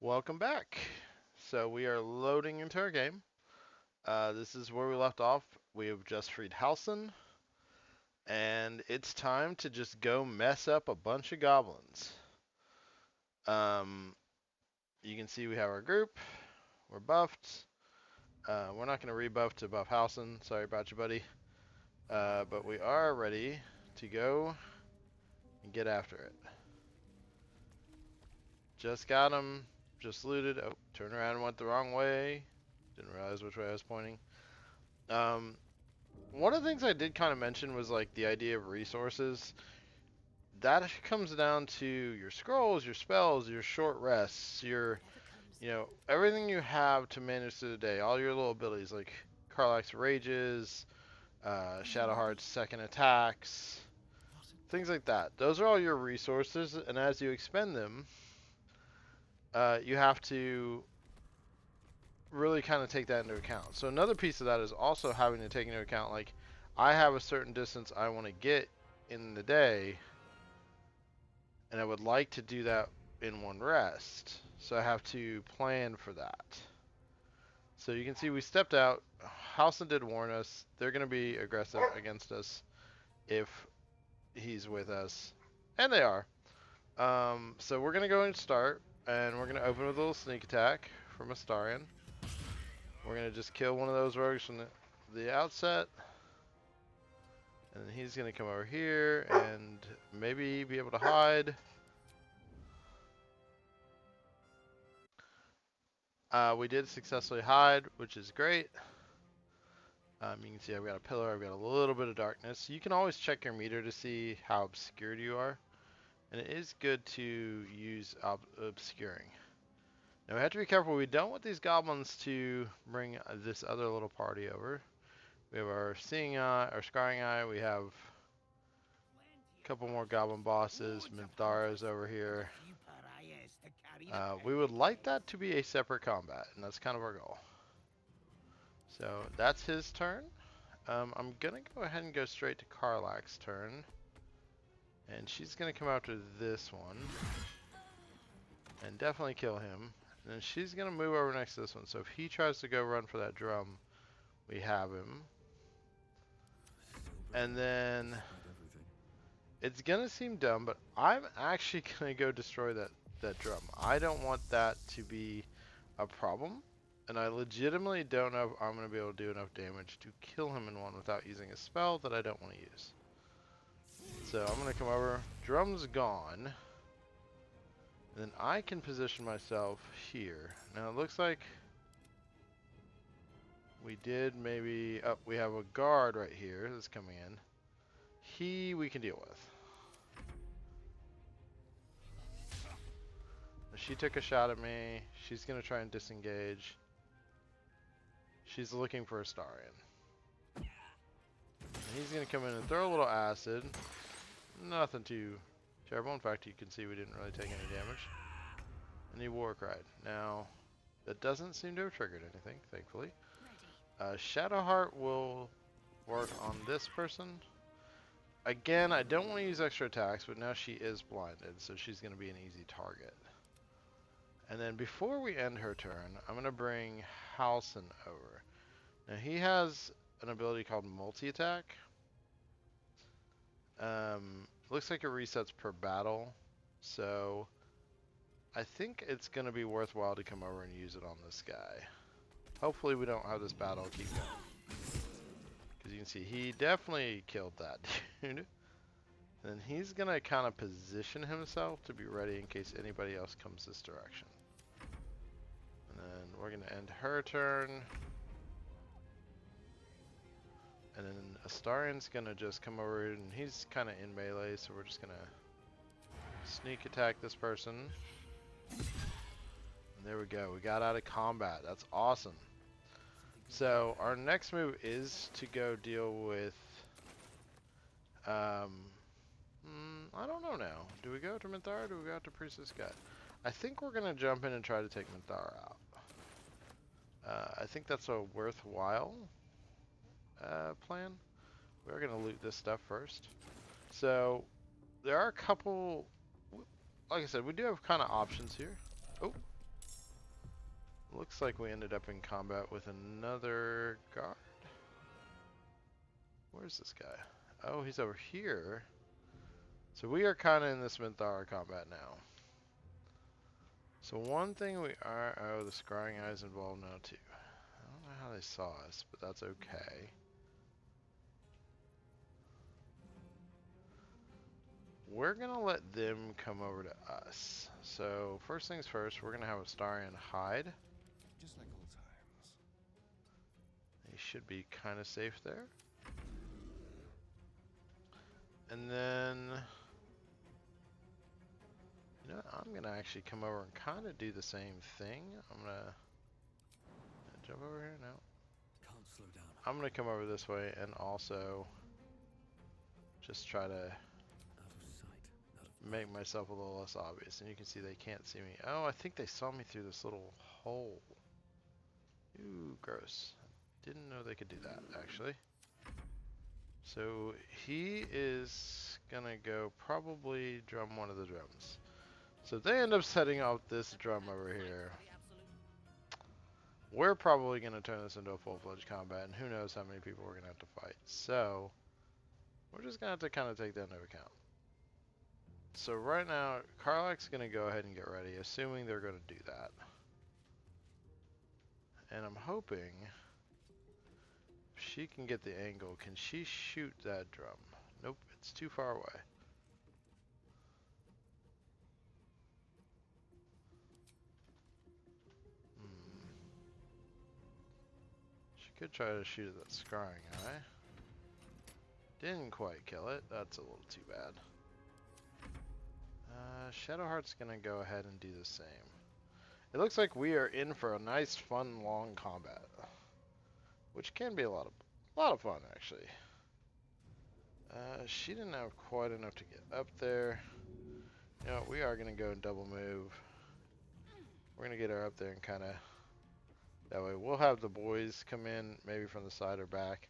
Welcome back. So we are loading into our game. This is where we left off. We have just freed Halson, and it's time to just go mess up a bunch of goblins. Um, you can see we have our group. We're buffed. We're not going to rebuff to buff Halson. Sorry about you, buddy. But we are ready to go and get after it. Just got him. Just looted. Oh, turned around and went the wrong way. Didn't realize which way I was pointing. Um, One of the things I did kind of mention was like the idea of resources. That comes down to your scrolls, your spells, your short rests, everything you have to manage through the day. All your little abilities like Karlach's rages, Shadowheart's second attacks, things like that. Those are all your resources, and as you expend them, you have to really kind of take that into account. So another piece of that is also having to take into account like I have a certain distance I want to get in the day, and I would like to do that in one rest. So I have to plan for that. So you can see we stepped out. Halson did warn us. They're going to be aggressive against us if he's with us. And they are. So we're going to go and start. And we're going to open with a little sneak attack from Astarion. We're going to just kill one of those rogues from the outset. And then he's going to come over here and maybe be able to hide. We did successfully hide, which is great. You can see I've got a pillar, I've got a little bit of darkness. You can always check your meter to see how obscured you are. And it is good to use obscuring. Now we have to be careful, we don't want these goblins to bring this other little party over. We have our seeing eye, our scrying eye, we have a couple more goblin bosses, Minthara's over here. We would like that to be a separate combat, and that's kind of our goal. So that's his turn. I'm going to go ahead and go straight to Karlach's turn. And she's going to come after this one. And definitely kill him. And then she's going to move over next to this one. So if he tries to go run for that drum, we have him. And then it's going to seem dumb, but I'm actually going to go destroy that drum. I don't want that to be a problem. And I legitimately don't know if I'm going to be able to do enough damage to kill him in one without using a spell that I don't want to use. So I'm going to come over. Drum's gone. And then I can position myself here. Now it looks like we did maybe... Oh, we have a guard right here that's coming in. We can deal with. She took a shot at me. She's going to try and disengage. She's looking for Astarion. And he's going to come in and throw a little acid. Nothing too terrible. In fact, you can see we didn't really take any damage. And he war cried. Now, that doesn't seem to have triggered anything, thankfully. Shadowheart will work on this person. Again, I don't want to use extra attacks, but now she is blinded, so she's going to be an easy target. And then before we end her turn, I'm going to bring Halson over. Now he has an ability called multi-attack. Looks like it resets per battle, so I think it's going to be worthwhile to come over and use it on this guy. Hopefully we don't have this battle keep going. Because you can see he definitely killed that dude. And he's going to kind of position himself to be ready in case anybody else comes this direction. And then we're going to end her turn. And then Astarion's going to just come over and he's kind of in melee, so we're just going to sneak attack this person. And there we go. We got out of combat. That's awesome. So our next move is to go deal with... I don't know now. Do we go to Minthara or do we go out to Priestess Gut? I think we're going to jump in and try to take Minthara out. I think that's a worthwhile plan. We're going to loot this stuff first. So there are a couple... Like I said, we do have kind of options here. Oh, Looks like we ended up in combat with another guard. Where's this guy? Oh, he's over here. So we are kind of in this Minthara combat now. So one thing we are... Oh, the scrying eye is involved now too. I don't know how they saw us, but that's okay. We're going to let them come over to us. So first things first, we're going to have Astarion hide. Just like old times. He should be kind of safe there. And then... You know, I'm going to actually come over and kind of do the same thing. I'm going to jump over here. No. Can't slow down. I'm going to come over this way and also just try to Out of sight. Out of make myself a little less obvious. And you can see they can't see me. Oh, I think they saw me through this little hole. Ooh, gross. Didn't know they could do that, actually. So he is going to go probably drum one of the drums. So if they end up setting up this drum over here, we're probably going to turn this into a full-fledged combat, and who knows how many people we're going to have to fight. So we're just going to have to kind of take that into account. So right now, Karlach's going to go ahead and get ready, assuming they're going to do that. And I'm hoping she can get the angle. Can she shoot that drum? Nope, it's too far away. She could try to shoot at that scrying eye. Didn't quite kill it. That's a little too bad. Shadowheart's gonna go ahead and do the same. It looks like we are in for a nice, fun, long combat, which can be a lot of fun actually. She didn't have quite enough to get up there. You know, we are gonna go and double move. We're gonna get her up there and kind of that way. We'll have the boys come in, maybe from the side or back,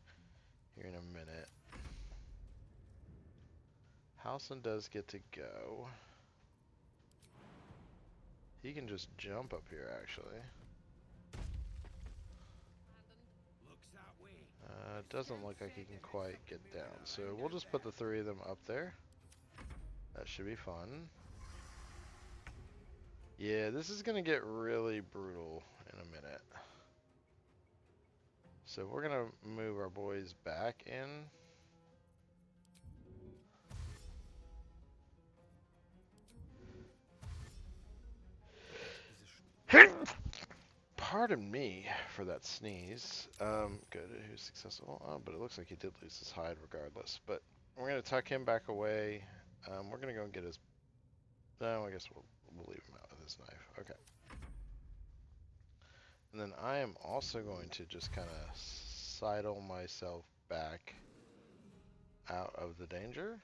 here in a minute. Halson does get to go. He can just jump up here, actually. It doesn't look like he can quite get down, so we'll just put the three of them up there. That should be fun. Yeah, this is gonna get really brutal in a minute. So we're gonna move our boys back in. Pardon me for that sneeze. Good, who's successful? Oh, but it looks like he did lose his hide regardless. But we're gonna tuck him back away. We're gonna go and get his. No, I guess we'll leave him out with his knife. Okay. And then I am also going to just kind of sidle myself back out of the danger.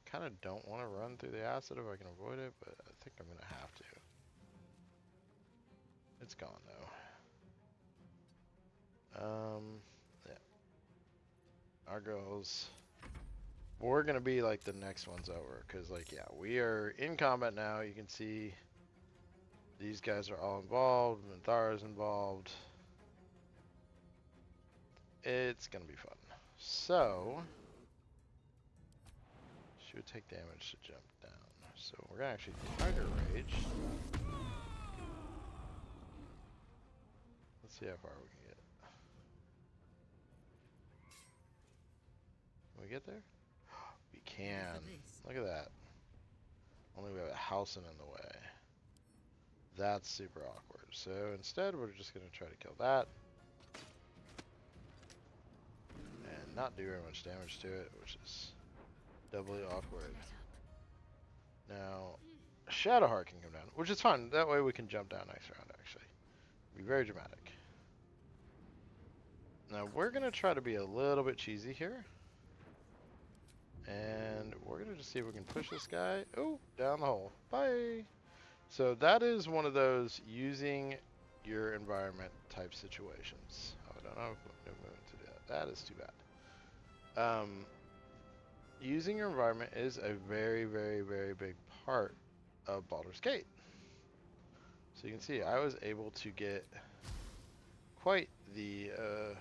I kind of don't want to run through the acid if I can avoid it, but I think I'm gonna have to. It's gone though. Yeah. Our girls. We're gonna be like the next ones over, cause like yeah, we are in combat now. You can see these guys are all involved. Minthara's involved. It's gonna be fun. So she would take damage to jump down. So we're gonna actually Tiger Rage. Let's see how far we can get. Can we get there? We can. Look at that. Only we have a Halson in the way. That's super awkward. So instead, we're just going to try to kill that. And not do very much damage to it, which is doubly awkward. Now, Shadowheart can come down, which is fine. That way we can jump down next round, actually. Be very dramatic. Now, we're going to try to be a little bit cheesy here. And we're going to just see if we can push this guy. Oh, down the hole. Bye! So that is one of those using your environment type situations. Oh, I don't know if I'm moving to that. That is too bad. Using your environment is a very, very, very big part of Baldur's Gate. So you can see I was able to get quite the oh,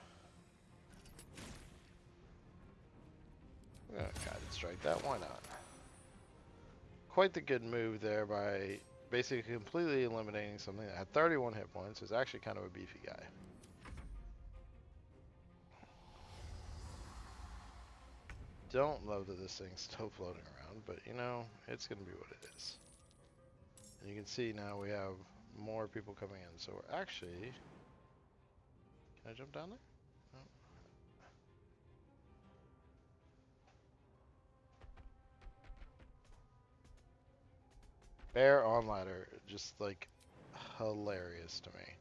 guided strike that, why not? Quite the good move there by basically completely eliminating something that had 31 hit points. Is actually kind of a beefy guy. Don't love that this thing's still floating around, but you know, it's gonna be what it is. And you can see now we have more people coming in, so we're actually... Can I jump down there? No. Bear on ladder, just like hilarious to me.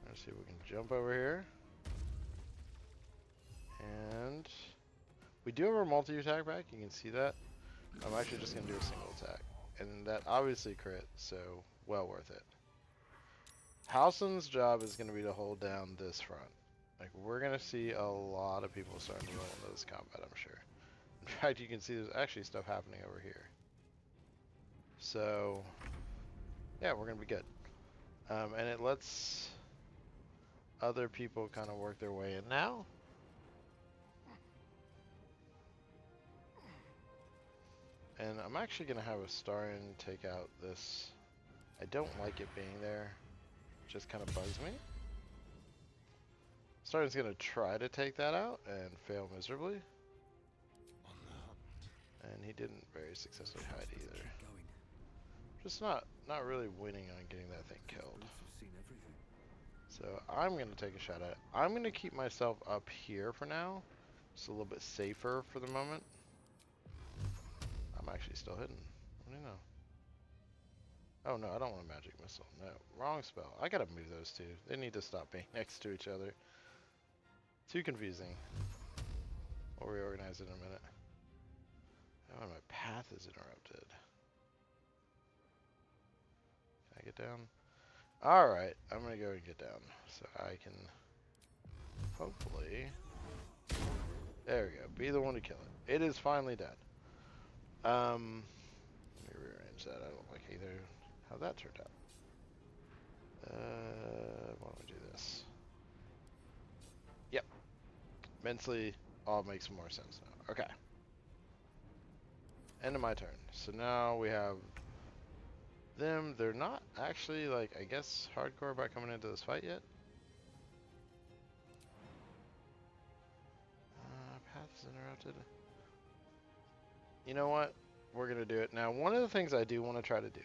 Let's see if we can jump over here. And we do have our multi-attack back, you can see that. I'm actually just going to do a single attack. And that obviously crit, so well worth it. Halsin's job is going to be to hold down this front. Like, we're going to see a lot of people starting to roll into this combat, I'm sure. In fact, you can see there's actually stuff happening over here. So, yeah, we're going to be good. And it lets other people kind of work their way in now. And I'm actually going to have a Astarion take out this. I don't like it being there. It just kind of bugs me. Astarion's going to try to take that out and fail miserably. And he didn't very successfully hide either. Just not really winning on getting that thing killed. So I'm going to take a shot at it. I'm going to keep myself up here for now. Just a little bit safer for the moment. I'm actually still hidden. What do you know? Oh no, I don't want a magic missile. No, wrong spell. I gotta move those two. They need to stop being next to each other. Too confusing. We'll reorganize it in a minute. Oh, my path is interrupted. Can I get down? Alright, I'm gonna go and get down. So I can hopefully... There we go. Be the one to kill it. It is finally dead. Let me rearrange that. I don't like either how that turned out. Why don't we do this? Yep. Mentally, all makes more sense now. Okay. End of my turn. So now we have them. They're not actually, like, I guess, hardcore about coming into this fight yet. Path is interrupted. You know what? We're going to do it. Now, one of the things I do want to try to do,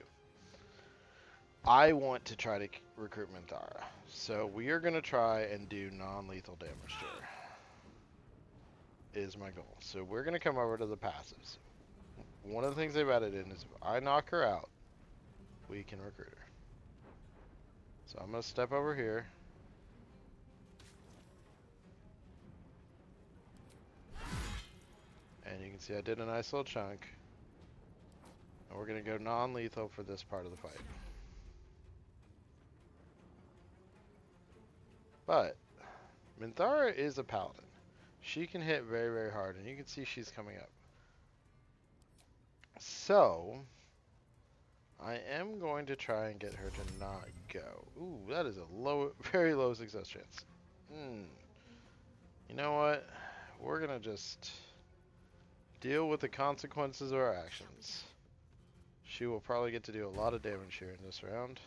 I want to try to recruit Minthara. So we are going to try and do non-lethal damage to her. Is my goal. So we're going to come over to the passives. One of the things they've added in is if I knock her out, we can recruit her. So I'm going to step over here. And you can see I did a nice little chunk. And we're going to go non-lethal for this part of the fight. But Minthara is a paladin. She can hit very, very hard, and you can see she's coming up. So I am going to try and get her to not go. Ooh, that is a low, very low success chance. You know what? We're going to just deal with the consequences of our actions. She will probably get to do a lot of damage here in this round.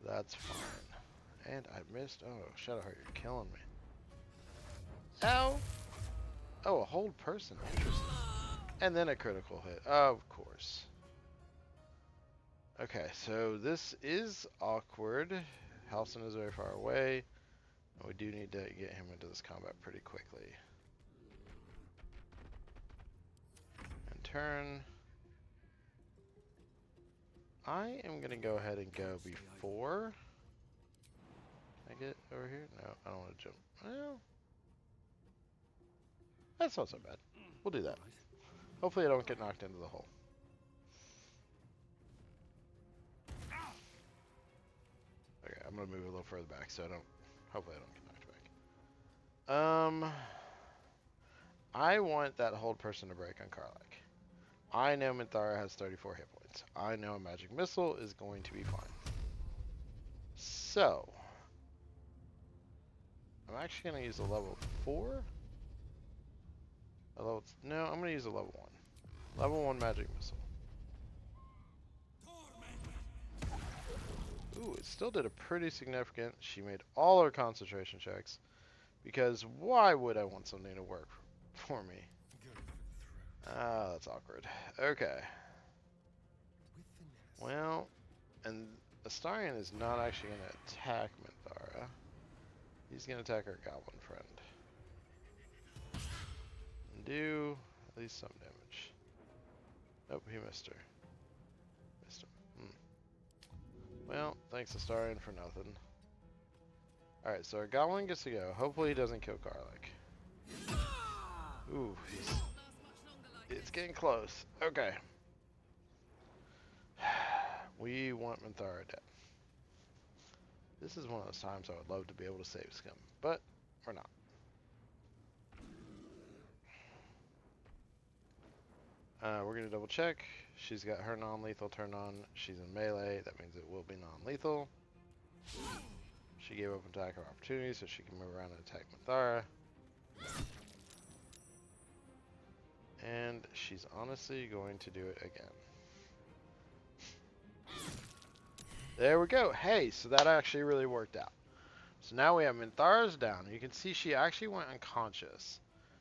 That's fine. And I missed. Oh, Shadowheart, you're killing me. Ow! Oh, a hold person. Interesting. And then a critical hit. Of course. Okay, so this is awkward. Halsin is very far away. And we do need to get him into this combat pretty quickly. And turn. I am going to go ahead and go before. Can I get over here? No, I don't want to jump. Well, that's not so bad. We'll do that. Hopefully I don't get knocked into the hole. Okay, I'm going to move a little further back so I don't... Hopefully I don't get knocked back. I want that hold person to break on Karlach. I know Minthara has 34 hit points. I know a magic missile is going to be fine. So, I'm actually going to use a level 4. No, I'm going to use a level 1. Level 1 magic missile. Ooh, it still did a pretty significant. She made all her concentration checks. Because why would I want something to work for me? Ah, that's awkward. Okay. Well, and Astarion is not actually going to attack Minthara. He's going to attack our goblin friend. And do at least some damage. Nope, he missed her. Missed him. Well, thanks Astarion for nothing. Alright, so our goblin gets to go. Hopefully he doesn't kill Karlach. Ooh, it's getting close. Okay. We want Minthara dead. This is one of those times I would love to be able to save Scum, but we're not. We're going to double check. She's got her non-lethal turned on. She's in melee. That means it will be non-lethal. She gave up attack of opportunity so she can move around and attack Minthara. And she's honestly going to do it again. There we go. Hey, so that actually really worked out. So now we have Minthara's down. You can see she actually went unconscious.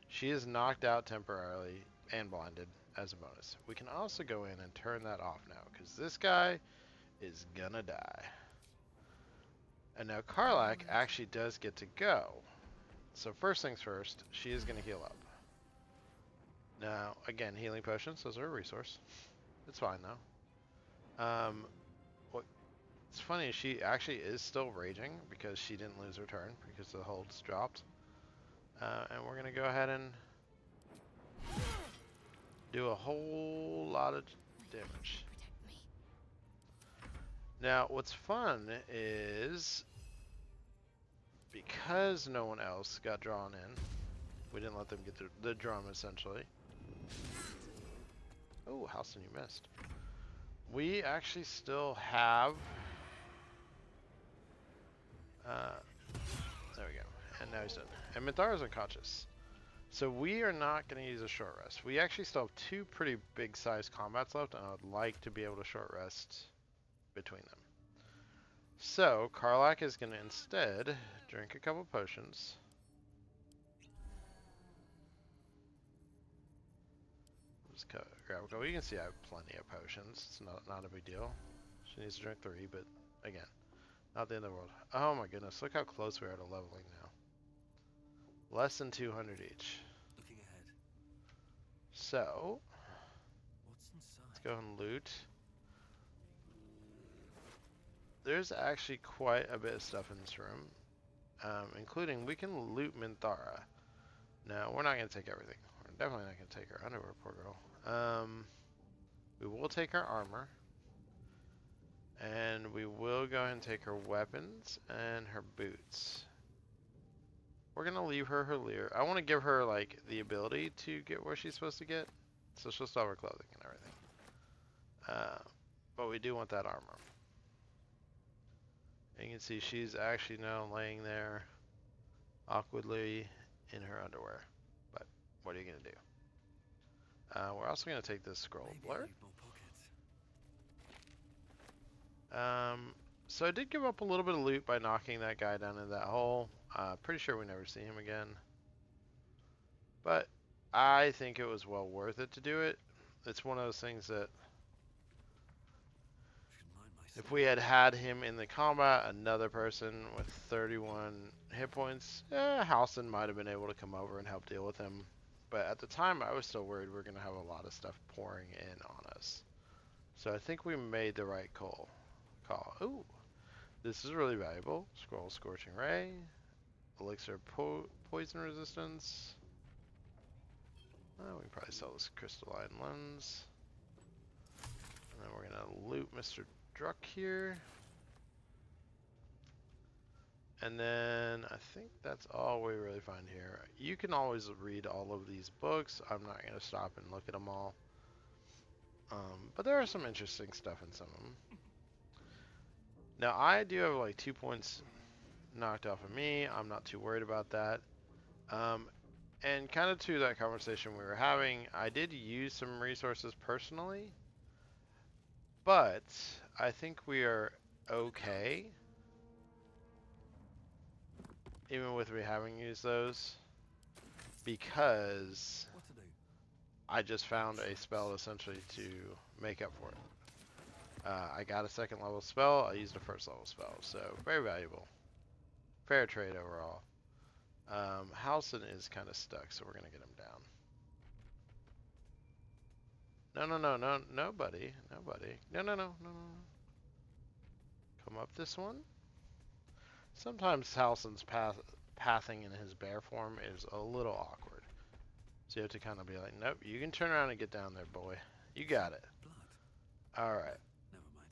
She is knocked out temporarily and blinded as a bonus. We can also go in and turn that off now because this guy is gonna die. And now Karlach actually does get to go. So first things first, she is gonna heal up. Now, again, healing potions, those are a resource. It's fine though. What's funny is she actually is still raging because she didn't lose her turn because the hold's dropped. And we're going to go ahead and do a whole lot of damage. Now, what's fun is because no one else got drawn in, we didn't let them get the drum essentially. Oh, Halston, you missed. We actually still have... there we go. And now he's done. And Minthara's unconscious. So we are not going to use a short rest. We actually still have 2 pretty big sized combats left, and I would like to be able to short rest between them. So Karlach is going to instead drink a couple potions. Just grab a couple. You can see I have plenty of potions. It's not a big deal. She needs to drink 3, but again, not the end of the world. Oh my goodness, look how close we are to leveling now. Less than 200 each. Looking ahead. So, What's inside? let's go ahead and loot. There's actually quite a bit of stuff in this room, including we can loot Minthara. Now, we're not going to take everything. We're definitely not going to take her underwear, poor girl. We will take her armor. And we will go ahead and take her weapons and her boots. We're going to leave her her leer. I want to give her, like, the ability to get where she's supposed to get. So she'll still have her clothing and everything. But we do want that armor. And you can see she's actually now laying there awkwardly in her underwear. But what are you going to do? We're also going to take this scroll of blur. So I did give up a little bit of loot by knocking that guy down in that hole. Pretty sure we never see him again. But I think it was well worth it to do it. It's one of those things that if we had had him in the combat, another person with 31 hit points, Halston might have been able to come over and help deal with him. But at the time, I was still worried we were going to have a lot of stuff pouring in on us. So I think we made the right call. Ooh, this is really valuable. Scroll Scorching Ray. Elixir Poison Resistance. We can probably sell this Crystalline Lens. And then we're going to loot Mr. Druck here. And then I think that's all we really find here. You can always read all of these books. I'm not going to stop and look at them all. But there are some interesting stuff in some of them. Now, I do have like 2 points knocked off of me. I'm not too worried about that. And kind of to that conversation we were having, I did use some resources personally, but I think we are okay, even with me having used those, because What to do? I just found a spell essentially to make up for it. I got a second level spell, I used a first level spell, so very valuable. Fair trade overall. Halson is kind of stuck, so we're going to get him down. No, nobody. No. Come up this one. Sometimes Halson's pathing in his bear form is a little awkward. So you have to kind of be like, nope, you can turn around and get down there, boy. You got it. Blood. Alright. Never mind.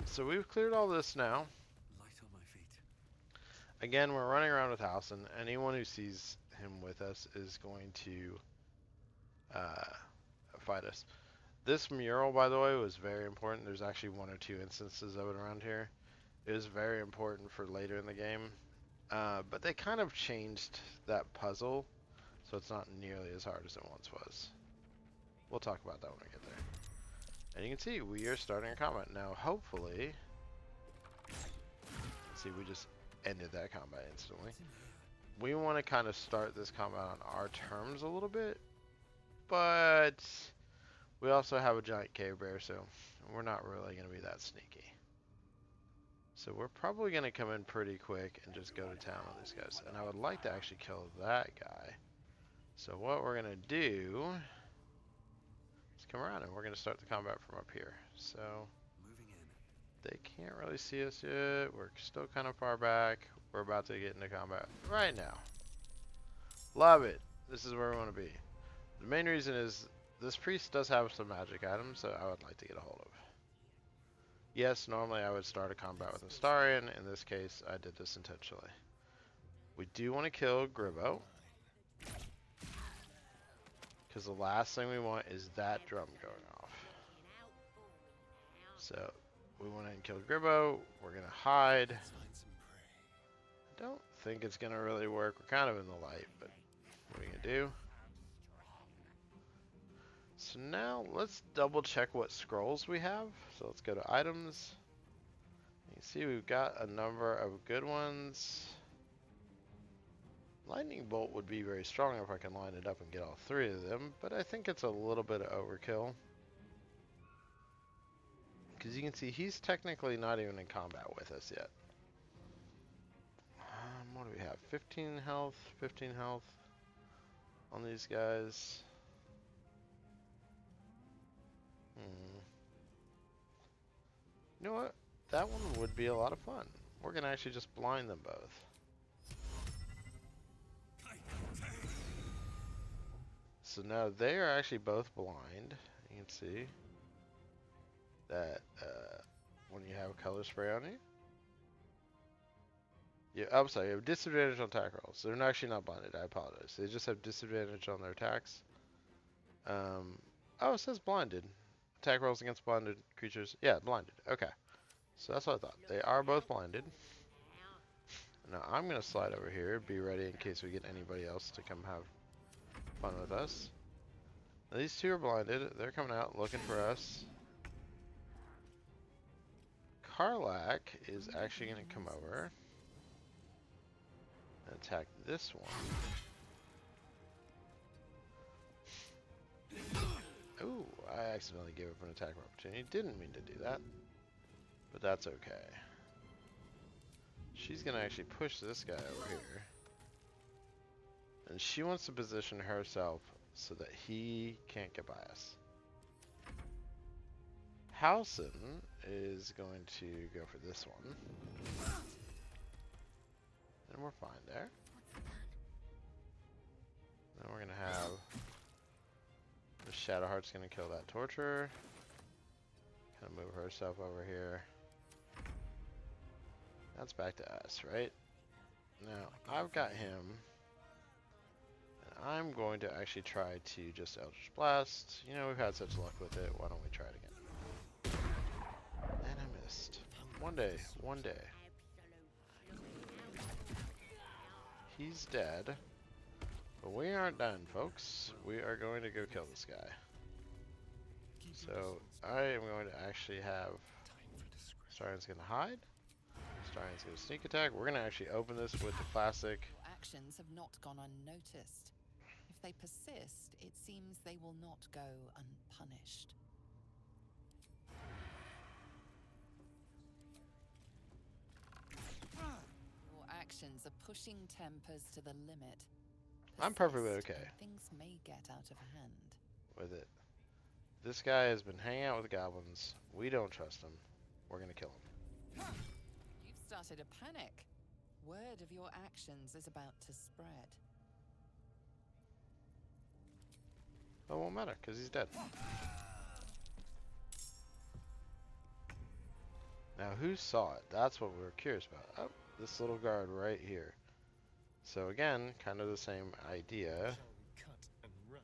So we've cleared all this now. Light on my feet. Again, we're running around with Halson. Anyone who sees him with us is going to fight us. This mural, by the way, was very important. There's actually 1 or 2 instances of it around here. It was very important for later in the game. But they kind of changed that puzzle, so it's not nearly as hard as it once was. We'll talk about that when we get there. And you can see we are starting a combat. Now, hopefully... See, we just ended that combat instantly. We want to kind of start this combat on our terms a little bit, but we also have a giant cave bear, so we're not really going to be that sneaky. So we're probably going to come in pretty quick and just go to town on these guys. And I would like to actually kill that guy. So what we're going to do is come around and we're going to start the combat from up here. So Moving in. they can't really see us yet. We're still kind of far back. We're about to get into combat right now. Love it. This is where we want to be. The main reason is this priest does have some magic items that I would like to get a hold of. Yes, normally I would start a combat with Astarion. In this case, I did this intentionally. We do want to kill Gribbo, because the last thing we want is that drum going off. So, we went in and killed Gribbo. We're going to hide. I don't think it's going to really work. We're kind of in the light, but what are we going to do? So now, let's double check what scrolls we have. So let's go to items. You can see we've got a number of good ones. Lightning bolt would be very strong if I can line it up and get all 3 of them, but I think it's a little bit of overkill. Because you can see he's technically not even in combat with us yet. What do we have? 15 health on these guys. You know what? That one would be a lot of fun. We're going to actually just blind them both. So now they are actually both blind. You can see that when you have color spray on you. I'm sorry, you have disadvantage on attack rolls. So they're actually not blinded, I apologize. They just have disadvantage on their attacks. Oh, it says blinded. Attack rolls against blinded creatures. Yeah, blinded. Okay. So that's what I thought. They are both blinded. Now I'm going to slide over here, be ready in case we get anybody else to come have fun with us. Now, these 2 are blinded. They're coming out looking for us. Karlak is actually going to come over and attack this one. Ooh, I accidentally gave up an attack opportunity. Didn't mean to do that, but that's okay. She's going to actually push this guy over here. And she wants to position herself so that he can't get by us. Halson is going to go for this one. And we're fine there. Then we're going to have... the Shadowheart's going to kill that Torturer. Kind of move herself over here. That's back to us, right? Now, I've got him. And I'm going to actually try to just Eldritch Blast. You know, we've had such luck with it. Why don't we try it again? And I missed. One day. He's dead. But we aren't done, folks. We are going to go kill this guy. So, I am going to actually have... Starion's going to hide. Starion's going to sneak attack. We're going to actually open this with the classic... Your actions have not gone unnoticed. If they persist, it seems they will not go unpunished. Your actions are pushing tempers to the limit. I'm perfectly Persist, okay and things may get out of hand. with it. This guy has been hanging out with goblins. We don't trust him. We're going to kill him. You've started a panic. Word of your actions is about to spread. It won't matter, because he's dead. Now, who saw it? That's what we were curious about. Oh, this little guard right here. So again, kind of the same idea. Shall we cut and run?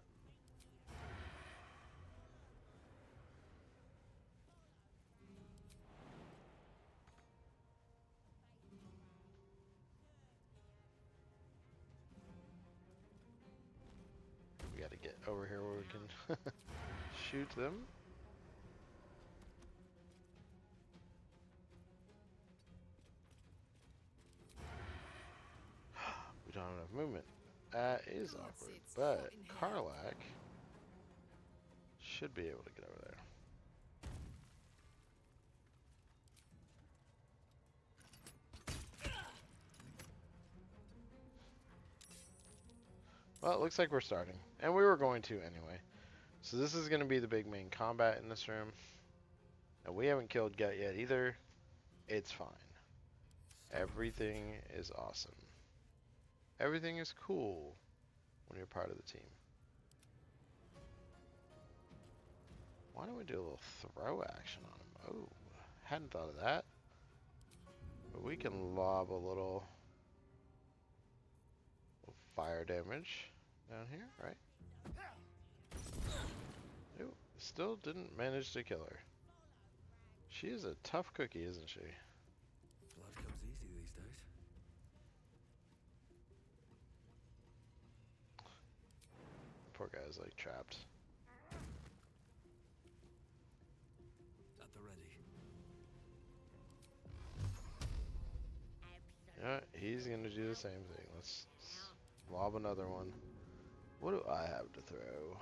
We got to get over here where we can shoot them. We don't have enough movement. That is awkward, but Karlak should be able to get over there. Well, it looks like we're starting. And we were going to anyway. So this is going to be the big main combat in this room. And we haven't killed Gut yet either. It's fine. Everything is awesome. Everything is cool when you're part of the team. Why don't we do a little throw action on him? Oh, hadn't thought of that. But we can lob a little fire damage down here, right? Ooh, still didn't manage to kill her. She is a tough cookie, isn't she? Blood comes easy these days. Poor guy's like trapped. At the ready. Yeah, he's gonna do the same thing. Let's lob another one. What do I have to throw?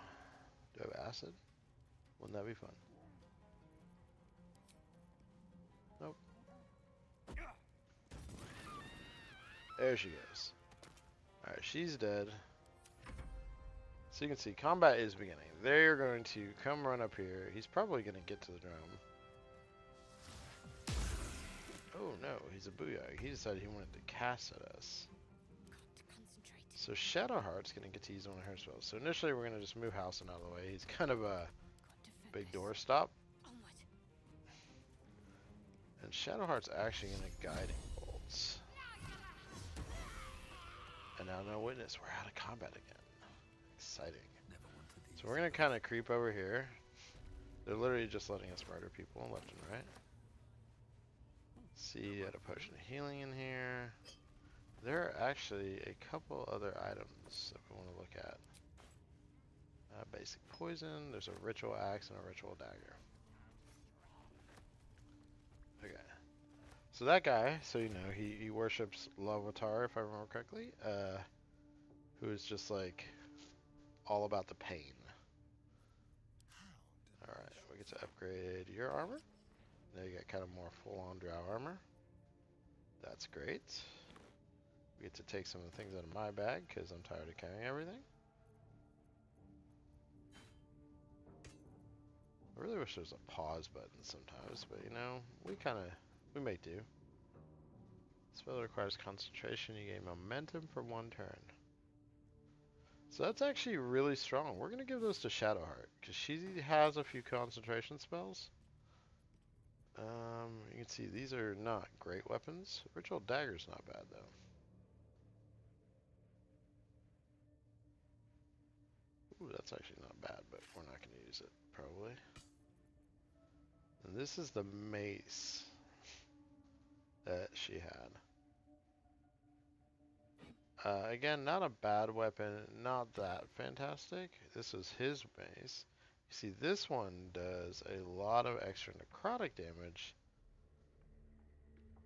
Do I have acid? Wouldn't that be fun? Nope. There she goes. Alright, she's dead. So you can see, combat is beginning. They're going to come run up here. He's probably going to get to the drone. Oh no, he's a booyah. He decided he wanted to cast at us. So Shadowheart's going to get to use one of her spells. So initially we're going to just move Halcyon out of the way. He's kind of a big doorstop. And Shadowheart's actually going to Guiding Bolts. And now no witness, we're out of combat again. Exciting. So we're going to kind of creep over here. They're literally just letting us murder people left and right. See, had a potion of healing in here. There are actually a couple other items that we want to look at. Basic poison, there's a ritual axe and a ritual dagger. Okay. So that guy, so you know, he worships Lavatar, if I remember correctly, who is just like all about the pain. Alright, we get to upgrade your armor. Now you got kind of more full-on drow armor. That's great. We get to take some of the things out of my bag because I'm tired of carrying everything. I really wish there was a pause button sometimes, but you know, we may do. Spell requires concentration. You gain momentum for one turn. So that's actually really strong. We're going to give those to Shadowheart because she has a few concentration spells. You can see these are not great weapons. Ritual Dagger's not bad though. Ooh, that's actually not bad, but we're not going to use it, probably. And this is the mace that she had. Again, not a bad weapon, not that fantastic. This is his mace. You see, this one does a lot of extra necrotic damage,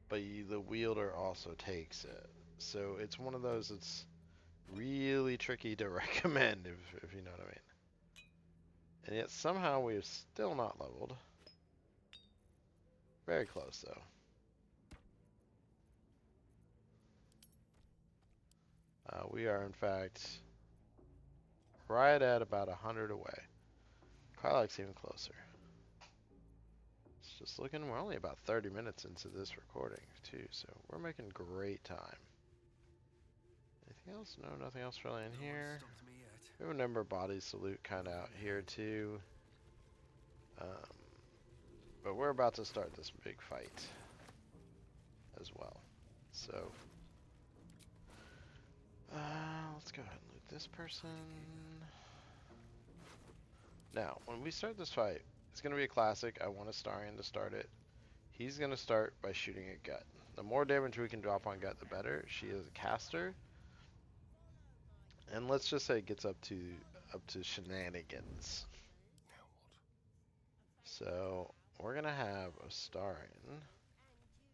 but the wielder also takes it. So it's one of those that's really tricky to recommend, if you know what I mean. And yet somehow we have still not leveled. Very close, though. We are, in fact, right at about 100 away. Karlach's even closer. It's just looking, we're only about 30 minutes into this recording, too, so we're making great time. Anything else? No, nothing else really in here. Stopped me yet. We have a number of bodies to loot kind of out here, too. But we're about to start this big fight as well. So, let's go ahead and loot this person. Now, when we start this fight, it's going to be a classic. I want Astarion to start it. He's going to start by shooting at Gut. The more damage we can drop on Gut, the better. She is a caster. And let's just say it gets up to shenanigans. Now what? So, we're going to have Astarion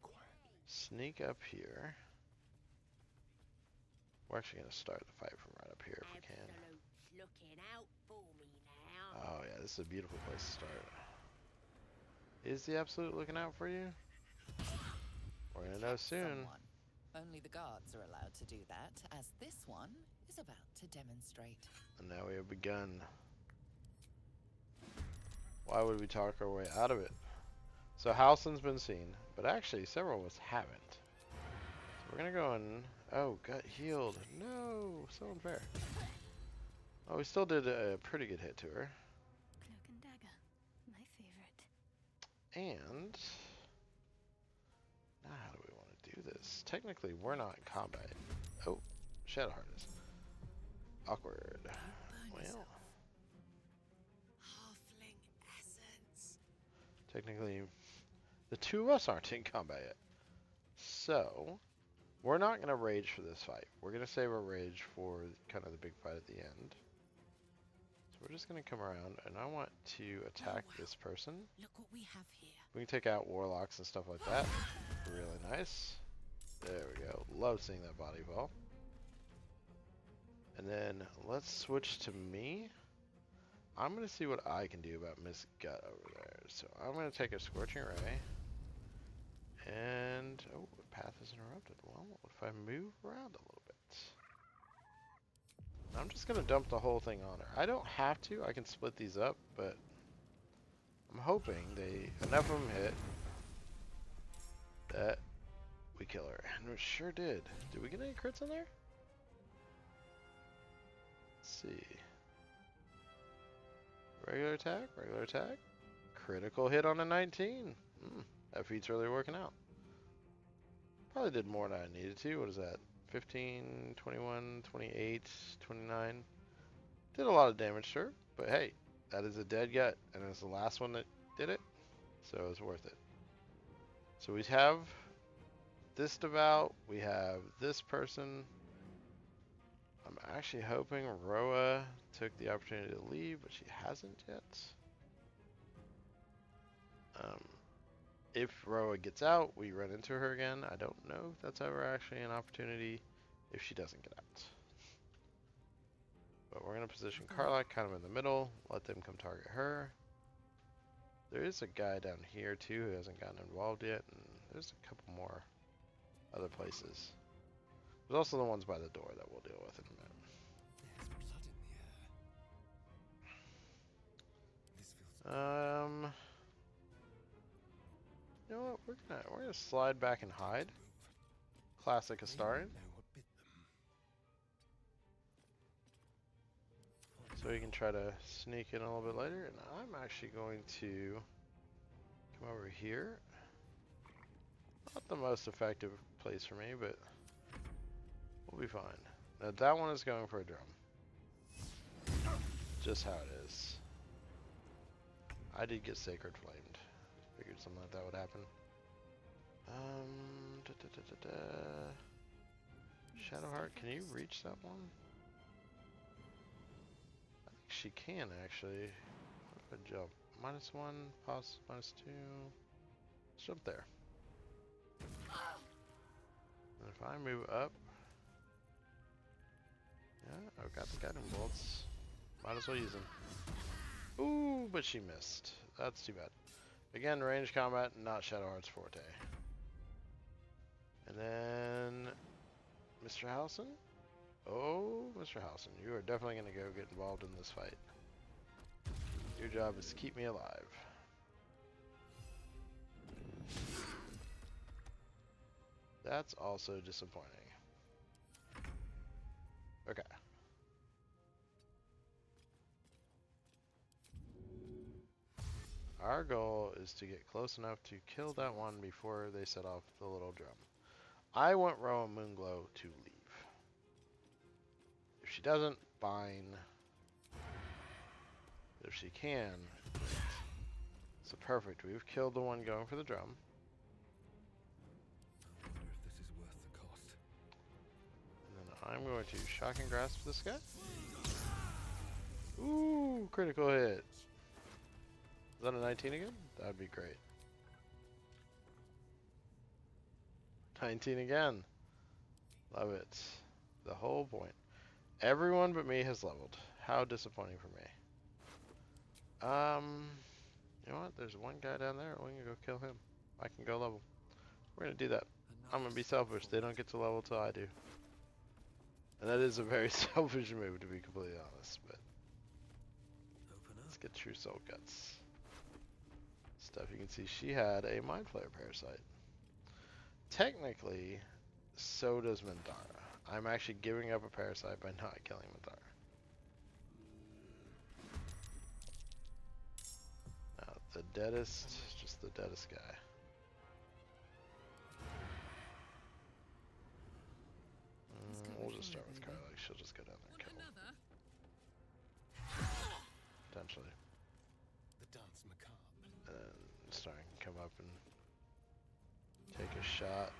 Quiet. sneak up here. We're actually going to start the fight from right up here if we can. Absolute's looking out for me now. Oh yeah, this is a beautiful place to start. Is the Absolute looking out for you? We're going to know soon. Someone. Only the guards are allowed to do that, as this one is about to demonstrate. And now we have begun. Why would we talk our way out of it? So Halsin's been seen, but actually several of us haven't. So we're gonna go and... Oh, Gut healed. No, so unfair. Oh, we still did a pretty good hit to her. Cloak and dagger, my favorite. And... Now how do we want to do this? Technically, we're not in combat. Oh, Shadowheart is. Awkward. Well... Halfling essence. Technically, the two of us aren't in combat yet. So, we're not going to rage for this fight. We're going to save our rage for kind of the big fight at the end. So we're just going to come around, and I want to attack this person. Look what we have here. We can take out warlocks and stuff like that. Really nice. There we go. Love seeing that body fall. And then, let's switch to me. I'm going to see what I can do about Miss Gut over there. So I'm going to take a Scorching Ray. And, oh, the path is interrupted. Well, what if I move around a little bit? I'm just going to dump the whole thing on her. I don't have to. I can split these up, but I'm hoping enough of them hit that we kill her. And we sure did. Did we get any crits in there? Let's see. Regular attack, critical hit on a 19. That feat's really working out. Probably did more than I needed to. What is that? 15, 21, 28, 29. Did a lot of damage to her, but hey, that is a dead Gut, and it's the last one that did it, so it's worth it. So we have this devout, we have this person. I'm actually hoping Roa took the opportunity to leave, but she hasn't yet. If Roa gets out, we run into her again. I don't know if that's ever actually an opportunity if she doesn't get out. But we're going to position Karlach kind of in the middle, let them come target her. There is a guy down here too who hasn't gotten involved yet, and there's a couple more other places. There's also the ones by the door that we'll deal with in a minute. There's blood in the air. This feels You know what? We're gonna slide back and hide. Classic They Astarion. didn't know what bit them. So you can try to sneak in a little bit later, and I'm actually going to come over here. Not the most effective place for me, but we'll be fine. Now that one is going for a drum. just how it is. I did get Sacred Flamed. Figured something like that would happen. Da, da, da, da, da. Shadowheart, can you reach that one? I think she can actually. What if I jump? -1, pos -2. Let's jump there. And if I move up, yeah, I've got the guiding bolts. Might as well use them. Ooh, but she missed. That's too bad. Again, range combat, not Shadowheart's forte. And then, Mr. Howson? Oh, Mr. Howson, you are definitely going to go get involved in this fight. Your job is to keep me alive. That's also disappointing. Okay. Our goal is to get close enough to kill that one before they set off the little drum. I want Roa Moonglow to leave. If she doesn't, fine. If she can, so perfect. We've killed the one going for the drum. I wonder if this is worth the cost. And then I'm going to shock and grasp this guy. Ooh, critical hit. Is that a 19 again? That'd be great. 19 again. Love it. The whole point. Everyone but me has leveled. How disappointing for me. You know what? There's one guy down there. We can go kill him. I can go level. We're gonna do that. I'm gonna be selfish. They don't get to level till I do. And that is a very selfish move, to be completely honest. But let's get True Soul Guts. Stuff you can see. She had a Mind Flayer parasite. Technically, so does Minthara. I'm actually giving up a parasite by not killing Minthara. Now, the deadest, just the deadest guy. We'll just start with Carly. She'll just go down there and kill him. Potentially. The dance macabre. And then starting to come up and take a shot.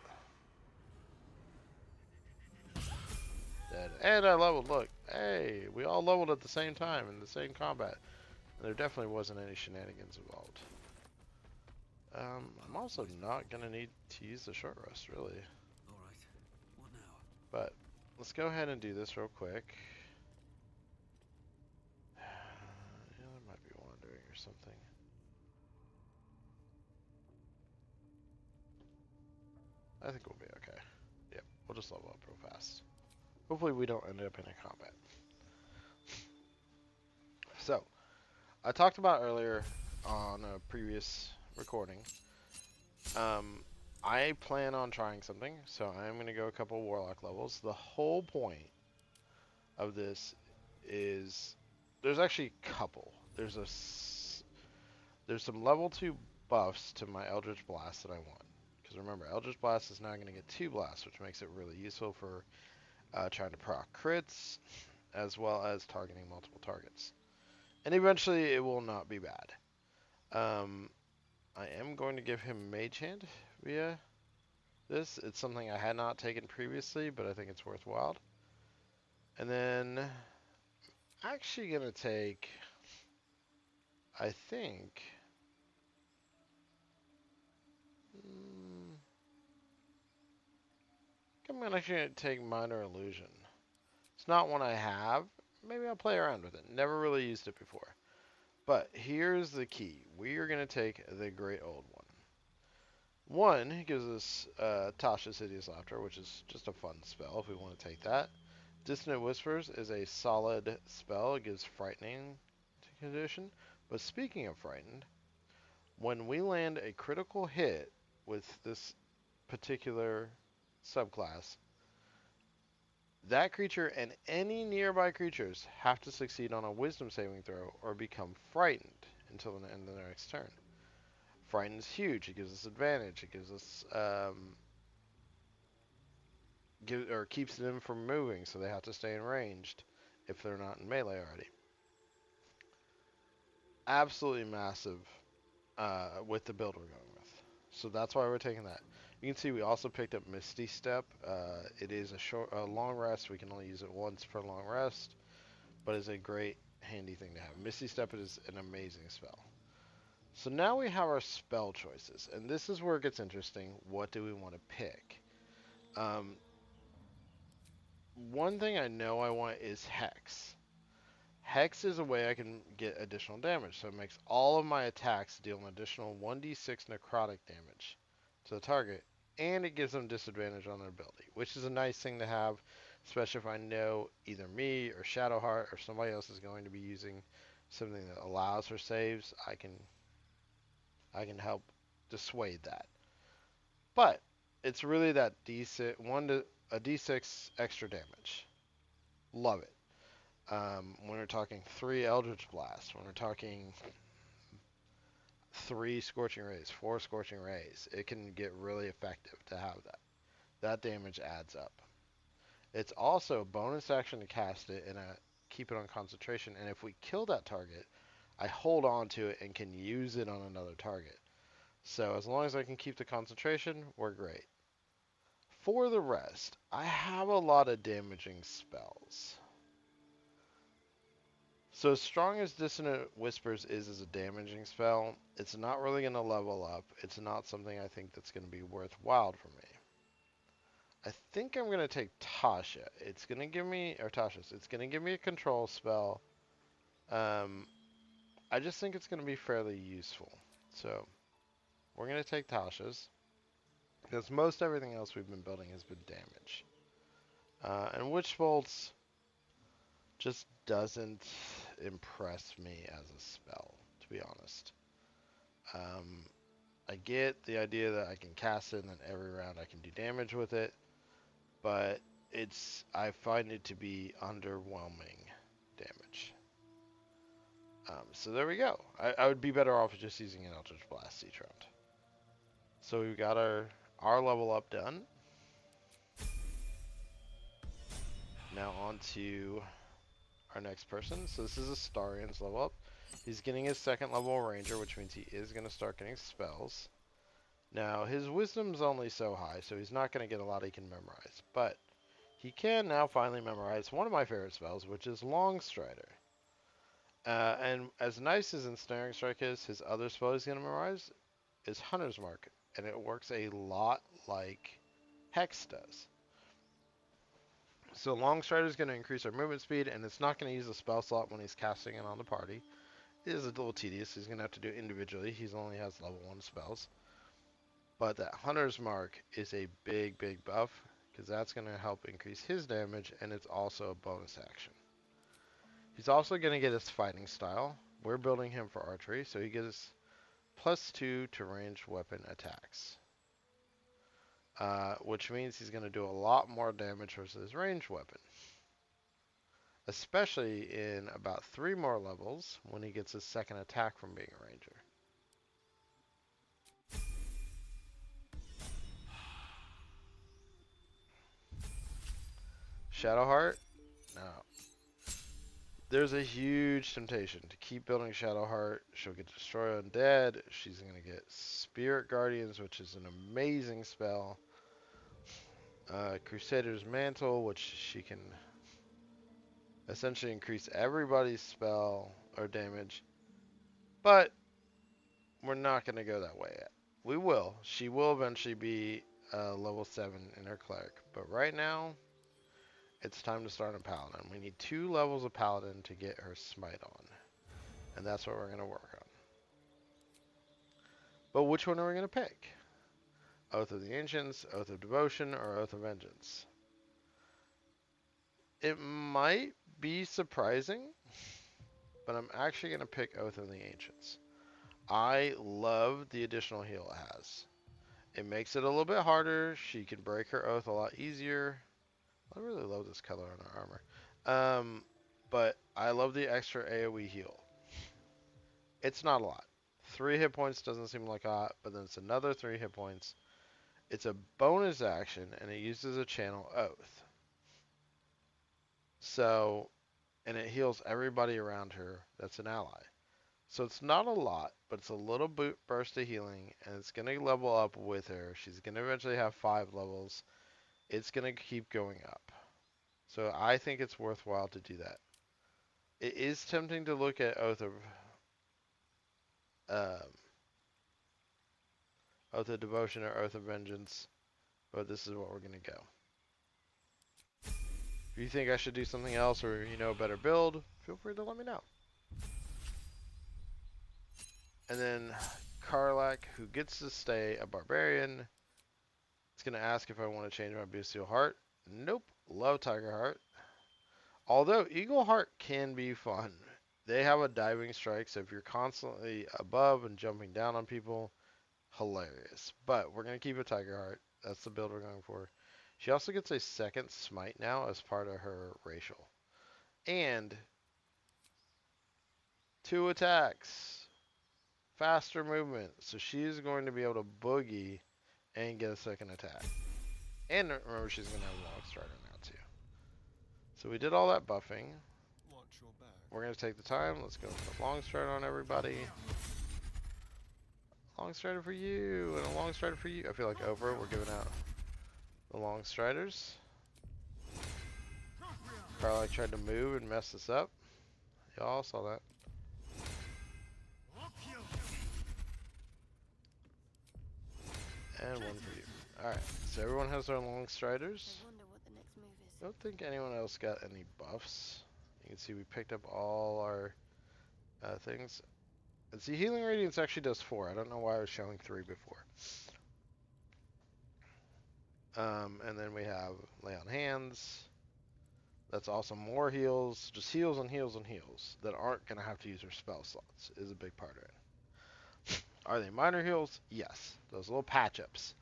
Dead. And I leveled, look. Hey, we all leveled at the same time in the same combat. And there definitely wasn't any shenanigans involved. I'm also not going to need to use the short rest, really. Alright, what now? But let's go ahead and do this real quick. Yeah, there might be wandering or something. I think we'll be okay. Yep, we'll just level up real fast. Hopefully we don't end up in a combat. So, I talked about earlier on a previous recording. I plan on trying something, so I'm going to go a couple Warlock levels. The whole point of this is, there's actually a couple. There's some level 2 buffs to my Eldritch Blast that I want. Because remember, Eldritch Blast is now going to get 2 blasts, which makes it really useful for trying to proc crits, as well as targeting multiple targets. And eventually it will not be bad. I am going to give him Mage Hand via this. It's something I had not taken previously, but I think it's worthwhile. And then I'm actually going to take, I think, I'm actually going to take Minor Illusion. It's not one I have. Maybe I'll play around with it. Never really used it before. But here's the key. We are going to take the Great Old One. One, he gives us Tasha's Hideous Laughter, which is just a fun spell if we want to take that. Dissonant Whispers is a solid spell. It gives Frightening condition. But speaking of Frightened, when we land a critical hit with this particular subclass, that creature and any nearby creatures have to succeed on a Wisdom saving throw or become frightened until the end of their next turn. Frightened is huge. It gives us advantage. It gives us keeps them from moving, so they have to stay in ranged if they're not in melee already. absolutely massive with the build we're going with. So that's why we're taking that. You can see we also picked up Misty Step. It is a long rest. We can only use it once per long rest, but it's a great handy thing to have. Misty Step is an amazing spell. So now we have our spell choices, and this is where it gets interesting. What do we want to pick? Um, One thing I know I want is Hex. Hex is a way I can get additional damage, so it makes all of my attacks deal an additional 1d6 necrotic damage to the target, and it gives them disadvantage on their ability, which is a nice thing to have, especially if I know either me or Shadowheart or somebody else is going to be using something that allows for saves. I can help dissuade that. But it's really that d6 a d6 extra damage. Love it. When we're talking 3 Eldritch Blasts, when we're talking 3 Scorching Rays, 4 Scorching Rays, it can get really effective to have that. That damage adds up. It's also a bonus action to cast it and keep it on concentration, and if we kill that target, I hold on to it and can use it on another target. So as long as I can keep the concentration, we're great. For the rest, I have a lot of damaging spells. So as strong as Dissonant Whispers is as a damaging spell, it's not really going to level up. It's not something I think that's going to be worthwhile for me. I think I'm going to take Tasha. It's going to give me, or Tasha's, it's going to give me a control spell. I just think it's going to be fairly useful. So we're going to take Tasha's, because most everything else we've been building has been damage. And Witch Bolts just doesn't impress me as a spell, to be honest. I get the idea that I can cast it and then every round I can do damage with it, but I find it to be underwhelming damage. So there we go. I would be better off just using an Eldritch Blast each round. So we've got our level up done. Now on to our next person. So this is Astarian's level up. He's getting his 2nd level Ranger, which means he is going to start getting spells. Now, his wisdom's only so high, so he's not going to get a lot he can memorize. But he can now finally memorize one of my favorite spells, which is Longstrider. And as nice as Ensnaring Strike is, his other spell he's going to memorize is Hunter's Mark. And it works a lot like Hex does. So Longstrider is going to increase our movement speed, and it's not going to use a spell slot when he's casting it on the party. It is a little tedious. He's going to have to do it individually. He only has level 1 spells. But that Hunter's Mark is a big, big buff, because that's going to help increase his damage, and it's also a bonus action. He's also going to get his fighting style. We're building him for archery, so he gets +2 to ranged weapon attacks. Which means he's going to do a lot more damage versus his ranged weapon. Especially in about 3 more levels when he gets his 2nd attack from being a ranger. Shadowheart? No. There's a huge temptation to keep building Shadowheart. She'll get Destroy Undead. She's going to get Spirit Guardians, which is an amazing spell. Crusader's Mantle, which she can essentially increase everybody's spell or damage. But we're not going to go that way yet. We will. She will eventually be level 7 in her Cleric. But right now, it's time to start a Paladin. We need 2 levels of Paladin to get her Smite on. And that's what we're going to work on. But which one are we going to pick? Oath of the Ancients, Oath of Devotion, or Oath of Vengeance? It might be surprising, but I'm actually going to pick Oath of the Ancients. I love the additional heal it has. It makes it a little bit harder. She can break her oath a lot easier. I really love this color on her armor. But I love the extra AoE heal. It's not a lot. 3 hit points doesn't seem like a lot, but then it's another 3 hit points. It's a bonus action, and it uses a channel oath. So, and it heals everybody around her that's an ally. So it's not a lot, but it's a little burst of healing, and it's going to level up with her. She's going to eventually have 5 levels. It's going to keep going up. So I think it's worthwhile to do that. It is tempting to look at um, Oath of Devotion or Oath of Vengeance, but this is what we're going to go. If you think I should do something else or you know a better build, feel free to let me know. And then Karlak, who gets to stay a barbarian, is going to ask if I want to change my bestial heart. Nope. Love Tiger Heart. Although Eagle Heart can be fun. They have a diving strike, so if you're constantly above and jumping down on people, hilarious. But we're going to keep a Tiger Heart. That's the build we're going for. She also gets a second smite now as part of her racial. And 2 attacks. Faster movement. So she's going to be able to boogie and get a second attack. And remember, she's going to have a long strider now too. So we did all that buffing. Watch your back. We're going to take the time. Let's go with the long strider on everybody. Long strider for you and a long strider for you. I feel like over we're giving out the long striders. Karlak tried to move and mess this up. Y'all saw that. And one for you. Alright, so everyone has their long striders. I wonder what the next move is. I don't think anyone else got any buffs. You can see we picked up all our things. And see, Healing Radiance actually does 4. I don't know why I was showing 3 before. And then we have Lay on Hands. That's also more heals. Just heals and heals and heals that aren't going to have to use their spell slots is a big part of it. Are they minor heals? Yes. Those little patch-ups.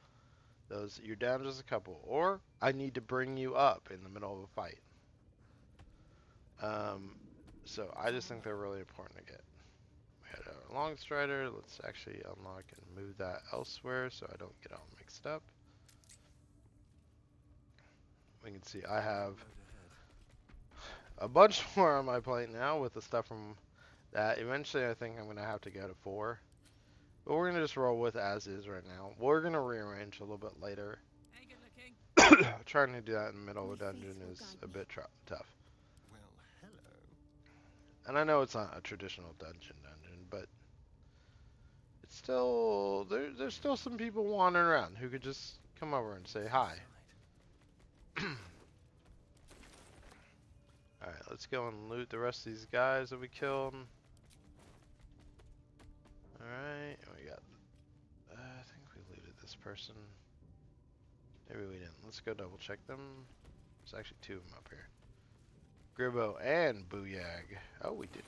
Those, you're down just a couple. Or, I need to bring you up in the middle of a fight. So I just think they're really important to get. We had a long strider. Let's actually unlock and move that elsewhere so I don't get all mixed up. We can see I have a bunch more on my plate now with the stuff from that. Eventually I think I'm going to have to go to 4. But we're going to just roll with as is right now. We're going to rearrange a little bit later. Trying to do that in the middle of the dungeon is a bit tough. Well, hello. And I know it's not a traditional dungeon, but it's still there's still some people wandering around who could just come over and say hi. Alright, let's go and loot the rest of these guys that we killed. Alright, we got I think we looted this person. Maybe we didn't. Let's go double check them. There's actually 2 of them up here. Gribbo and Booyag. Oh, we did.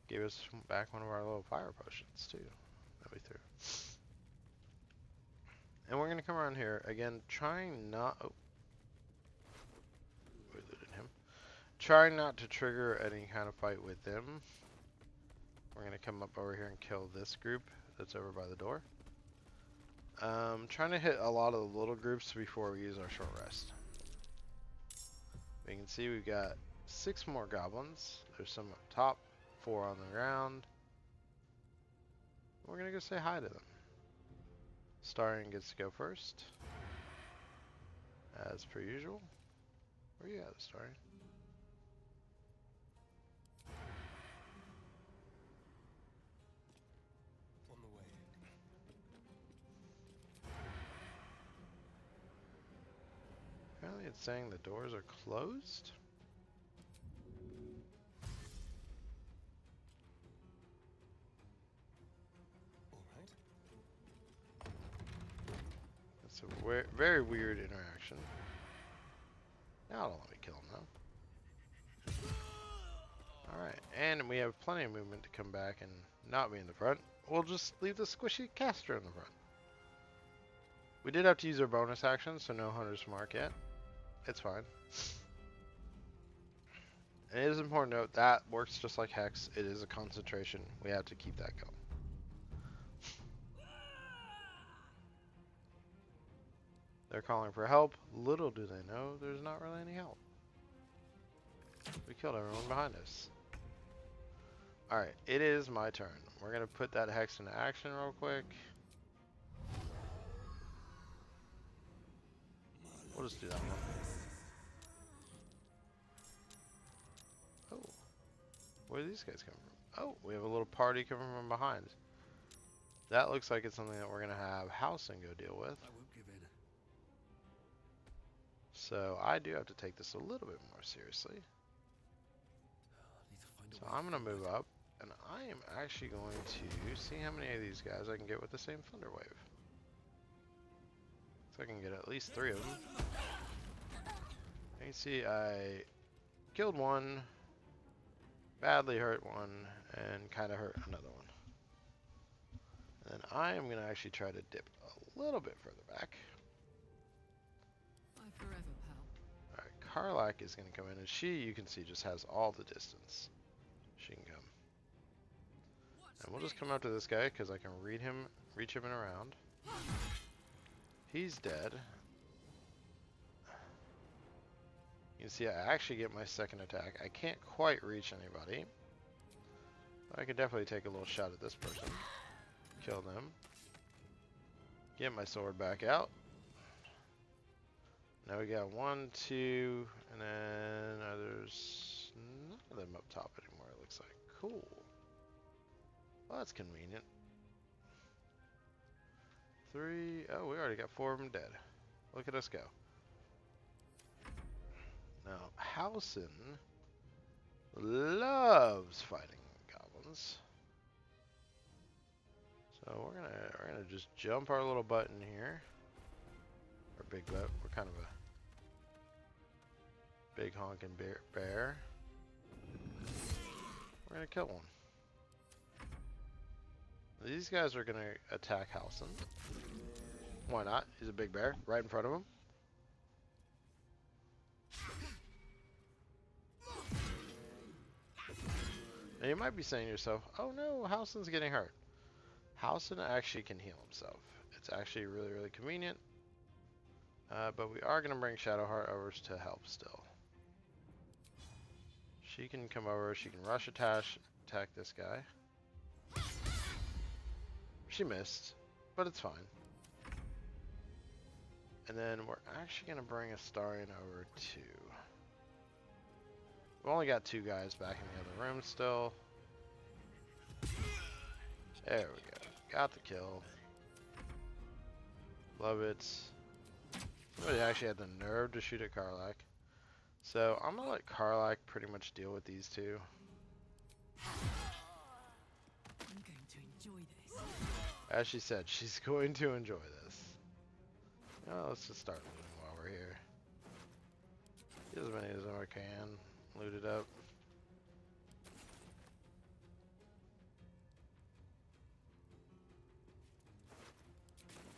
Gave us back one of our little fire potions too that we threw. And we're gonna come around here again, trying not. Oh, we looted him. Trying not to trigger any kind of fight with them. We're gonna come up over here and kill this group that's over by the door. Trying to hit a lot of the little groups before we use our short rest. We can see we've got 6 more goblins. There's some up top, 4 on the ground. We're gonna go say hi to them. Starion gets to go first, as per usual. Where you at, Starion? On the way. Apparently it's saying the doors are closed. All right. That's a very weird interaction. Now don't let me kill him though. Alright, and we have plenty of movement to come back and not be in the front. We'll just leave the squishy caster in the front. We did have to use our bonus action, so no Hunter's Mark yet. It's fine. And it is important to note that works just like Hex. It is a concentration. We have to keep that going. They're calling for help. Little do they know there's not really any help. We killed everyone behind us. Alright, it is my turn. We're gonna put that hex into action real quick. We'll just do that one. Oh. Where are these guys coming from? Oh, we have a little party coming from behind. That looks like it's something that we're gonna have Housen go deal with. I won't give in. So I do have to take this a little bit more seriously. I need to find a So way I'm gonna forward. move up, and I am actually going to see how many of these guys I can get with the same Thunder Wave. So I can get at least 3 of them. You can see I killed one, badly hurt one, and kind of hurt another one. And then I am going to actually try to dip a little bit further back. Bye forever, pal. Alright, Karlak is going to come in, and she, you can see, just has all the distance. She can come. And we'll just come up to this guy, because I can reach him and around. He's dead. You can see I actually get my second attack. I can't quite reach anybody. But I can definitely take a little shot at this person. Kill them. Get my sword back out. Now we got 1, 2, and then there's none of them up top anymore, it looks like. Cool. Well, that's convenient. 3, oh, we already got 4 of them dead. Look at us go. Now, Housen loves fighting goblins. So we're gonna just jump our little button here. Our big butt. We're kind of a big honking bear. We're gonna kill one. These guys are gonna attack Housen. Why not? He's a big bear right in front of him. Now you might be saying to yourself, oh no, Housen's getting hurt. Housen actually can heal himself. It's actually really, really convenient. But we are going to bring Shadowheart over to help still. She can come over, she can rush attack this guy. She missed, but it's fine. And then we're actually going to bring Astarion over too. We've only got 2 guys back in the other room still. There we go. Got the kill. Love it. Somebody actually had the nerve to shoot at Karlak. So I'm going to let Karlak pretty much deal with these 2. I'm going to enjoy this. As she said, she's going to enjoy this. Well, let's just start looting while we're here. Get as many as I can. Loot it up.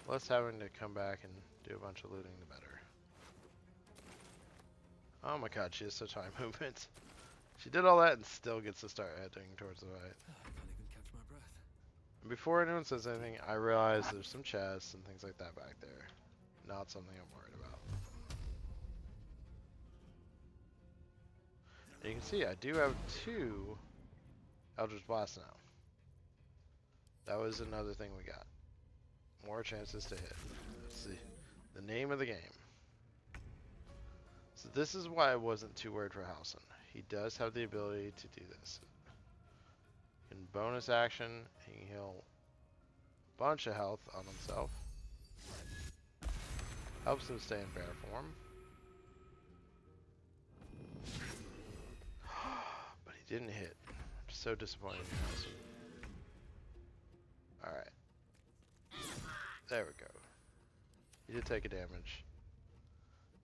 Less having to come back and do a bunch of looting, the better. Oh my god, she has such high movement. She did all that and still gets to start heading towards the right. I can't even catch my breath. And before anyone says anything, I realize there's some chests and things like that back there. Not something I'm worried about. And you can see I do have 2 Eldritch Blasts now. That was another thing we got. More chances to hit. Let's see. The name of the game. So this is why I wasn't too worried for Housen. He does have the ability to do this. In bonus action, he can heal a bunch of health on himself. Helps him stay in bear form. But he didn't hit. I'm so disappointed in Housen. Alright. There we go. He did take a damage.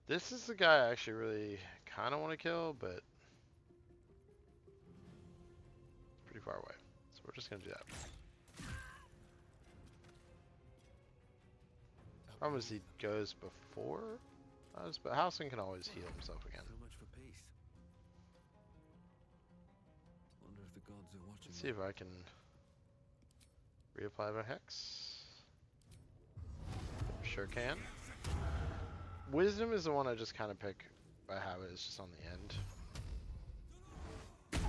This is the guy I actually really kind of want to kill, but it's pretty far away. So we're just going to do that. Problem is he goes before us, but Housen can always heal himself again. So much for peace. Wonder if the gods are watching. Let's see if I can reapply my hex. Sure can. Wisdom is the one I just kind of pick by habit. It's just on the end.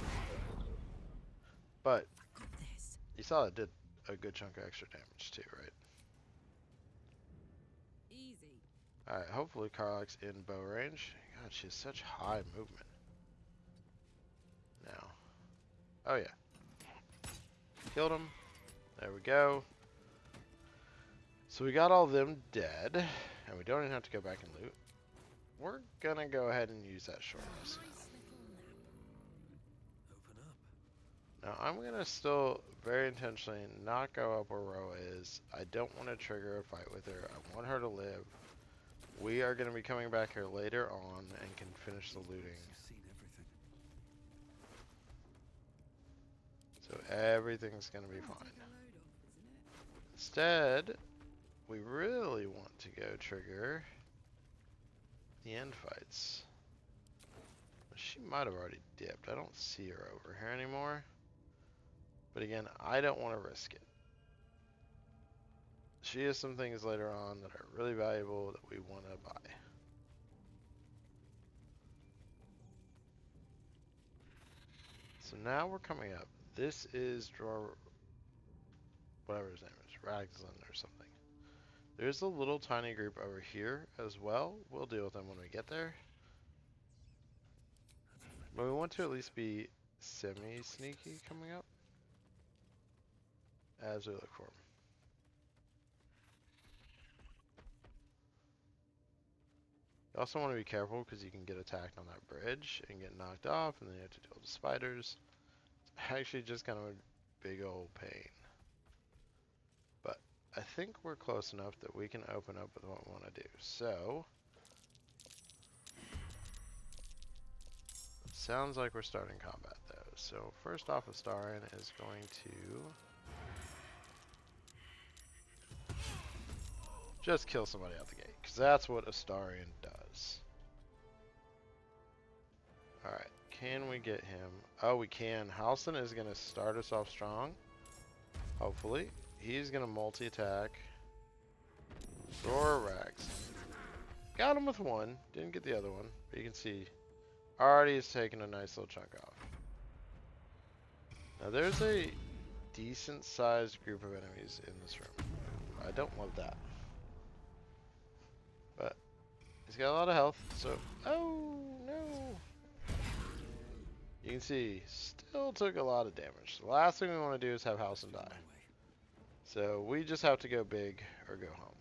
But Got this. you saw it did a good chunk of extra damage too, right? Easy. Alright, hopefully Karlach's in bow range. God, she has such high movement. Now. Oh yeah. Killed him. There we go. So we got all of them dead. And we don't even have to go back and loot. We're gonna go ahead and use that short rest Nice little nap. Open up. now. Now I'm gonna still very intentionally not go up where Roa is. I don't want to trigger a fight with her. I want her to live. We are gonna be coming back here later on and can finish the looting. She's seen everything. So everything's gonna be fine. Take a load off, isn't it? Instead, we really want to go trigger the end fights. She might have already dipped. I don't see her over here anymore. But again, I don't want to risk it. She has some things later on that are really valuable that we want to buy. So now we're coming up. This is drawer, whatever his name is, Raglan or something. There's a little tiny group over here as well. We'll deal with them when we get there. But we want to at least be semi-sneaky coming up as we look for them. You also want to be careful because you can get attacked on that bridge and get knocked off, and then you have to deal with the spiders. It's actually just kind of a big old pain. But I think we're close enough that we can open up with what we want to do. So, sounds like we're starting combat though. So first off, Astarion is going to just kill somebody out the gate, because that's what Astarion does. Alright, can we get him? Oh, we can. Halsin is going to start us off strong. Hopefully. He's going to multi-attack. Thor Rags. Got him with one. Didn't get the other one. But you can see, already he's taken a nice little chunk off. Now there's a decent sized group of enemies in this room. I don't want that. But he's got a lot of health, so... Oh, no! You can see, still took a lot of damage. The last thing we want to do is have Halsin die. So we just have to go big or go home.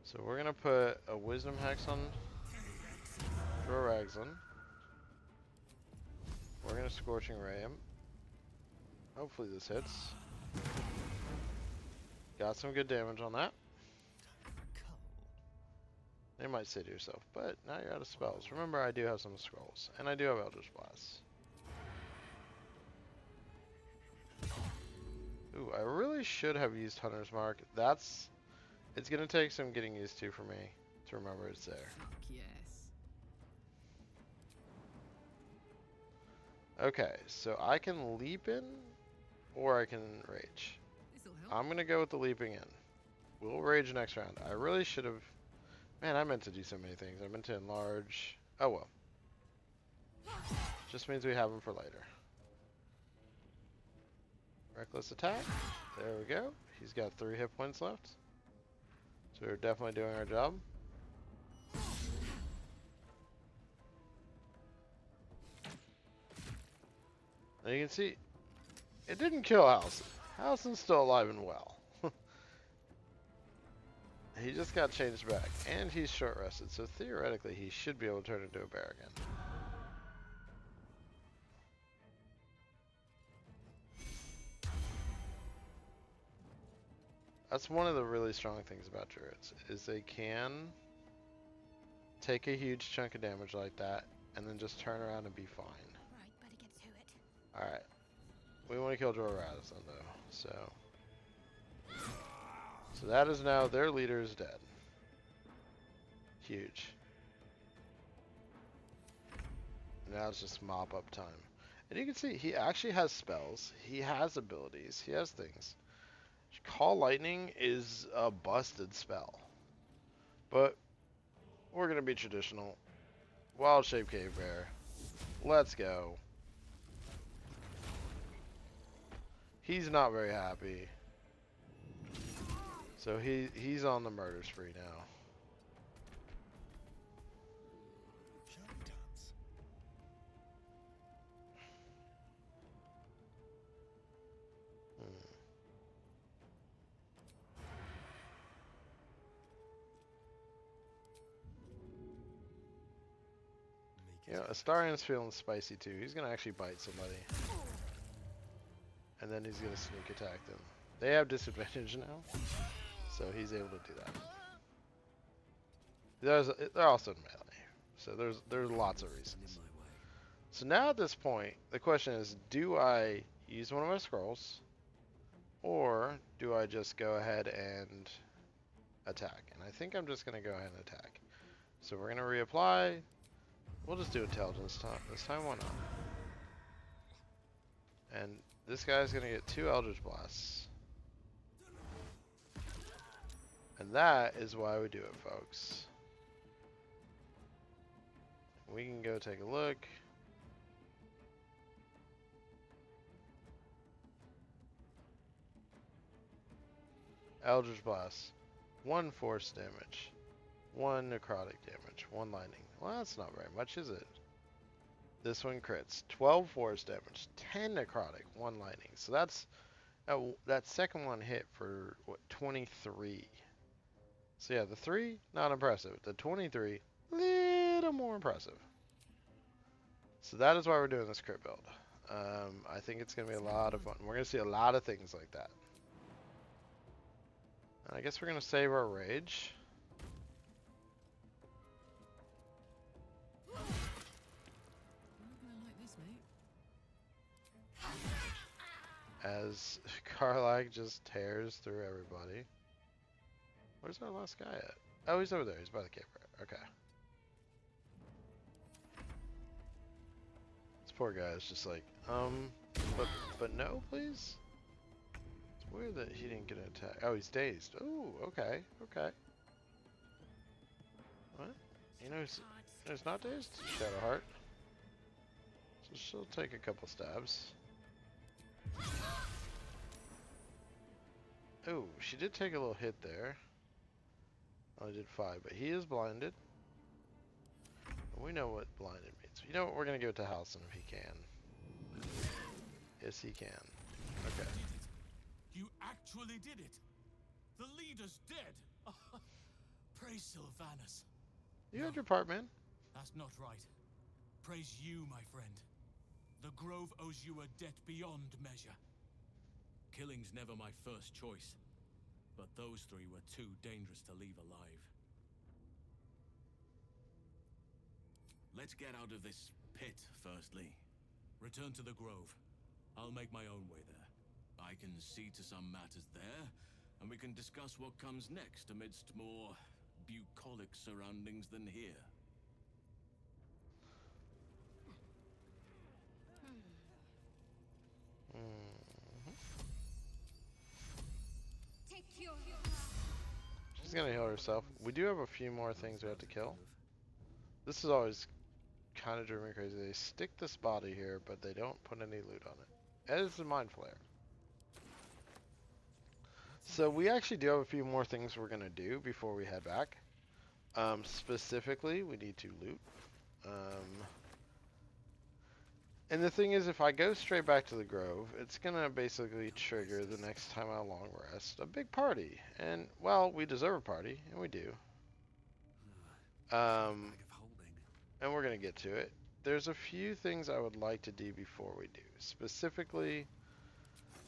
So we're going to put a Wisdom Hex on Raglan. We're going to Scorching Ray him. Hopefully this hits. Got some good damage on that. You might say to yourself, but now you're out of spells. Remember, I do have some scrolls, and I do have Eldritch Blast. Ooh, I really should have used Hunter's Mark. It's gonna take some getting used to for me to remember it's there. Fuck yes. Okay, so I can leap in, or I can rage. This'll help. I'm gonna go with the leaping in. We'll rage next round. I really should have... Man, I meant to do so many things. I meant to enlarge... Oh well. Just means we have them for later. Reckless attack. There we go. He's got 3 hit points left. So we're definitely doing our job. Now you can see, it didn't kill Halsin. Halsin's still alive and well. He just got changed back, and he's short rested, so theoretically he should be able to turn into a bear again. That's one of the really strong things about druids, is they can take a huge chunk of damage like that, and then just turn around and be fine. Right, better get to it. Alright. We want to kill Jorazan though, so... So that is now, their leader is dead. Huge. Now it's just mop up time. And you can see, he actually has spells. He has abilities. He has things. Call Lightning is a busted spell. But, we're going to be traditional. Wild Shape Cave Bear. Let's go. He's not very happy. So he's on the murder spree now. Shall we dance? Make it Yeah, happen. Astarian's feeling spicy too. He's gonna actually bite somebody. And then he's gonna sneak attack them. They have disadvantage now, so he's able to do that. They're also in melee, so there's lots of reasons. So now at this point, the question is, do I use one of my scrolls, or do I just go ahead and attack? And I think I'm just gonna go ahead and attack. So we're gonna reapply. We'll just do intelligence this time. Why not? And this guy's gonna get 2 Eldritch Blasts. And that is why we do it, folks. We can go take a look. Eldritch Blast. 1 force damage. 1 necrotic damage. 1 lightning. Well, that's not very much, is it? This one crits. 12 force damage. 10 necrotic. 1 lightning. So that's... that second one hit for, what, 23. So yeah, the 3, not impressive. The 23, little more impressive. So that is why we're doing this crit build. I think it's going to be a lot of fun. We're going to see a lot of things like that. And I guess we're going to save our rage. You're not gonna like this, mate. As Karlach just tears through everybody. Where's our last guy at? Oh, he's over there. He's by the campfire. Okay. This poor guy is just like, but no, please? It's weird that he didn't get an attack. Oh, he's dazed. Oh, okay, okay. What? You know he's not dazed? Shadowheart. So she'll take a couple stabs. Oh, she did take a little hit there. Only did 5, but he is blinded. We know what blinded means. You know what? We're gonna give it to Halson if he can. Yes, he can. Okay. You actually did it! The leader's dead! Praise Sylvanus. You had your part, man. That's not right. Praise you, my friend. The Grove owes you a debt beyond measure. Killing's never my first choice, but those 3 were too dangerous to leave alive. Let's get out of this pit, firstly. Return to the Grove. I'll make my own way there. I can see to some matters there, and we can discuss what comes next amidst more bucolic surroundings than here. Take your She's gonna heal herself. We do have a few more things we have to kill. This is always kind of driving me crazy. They stick this body here, but they don't put any loot on it. As a mind flare. So we actually do have a few more things we're gonna do before we head back. Specifically, we need to loot. And the thing is, if I go straight back to the Grove, it's gonna basically trigger the next time on a long rest a big party. And, well, we deserve a party, and we do. And we're gonna get to it. There's a few things I would like to do before we do. Specifically,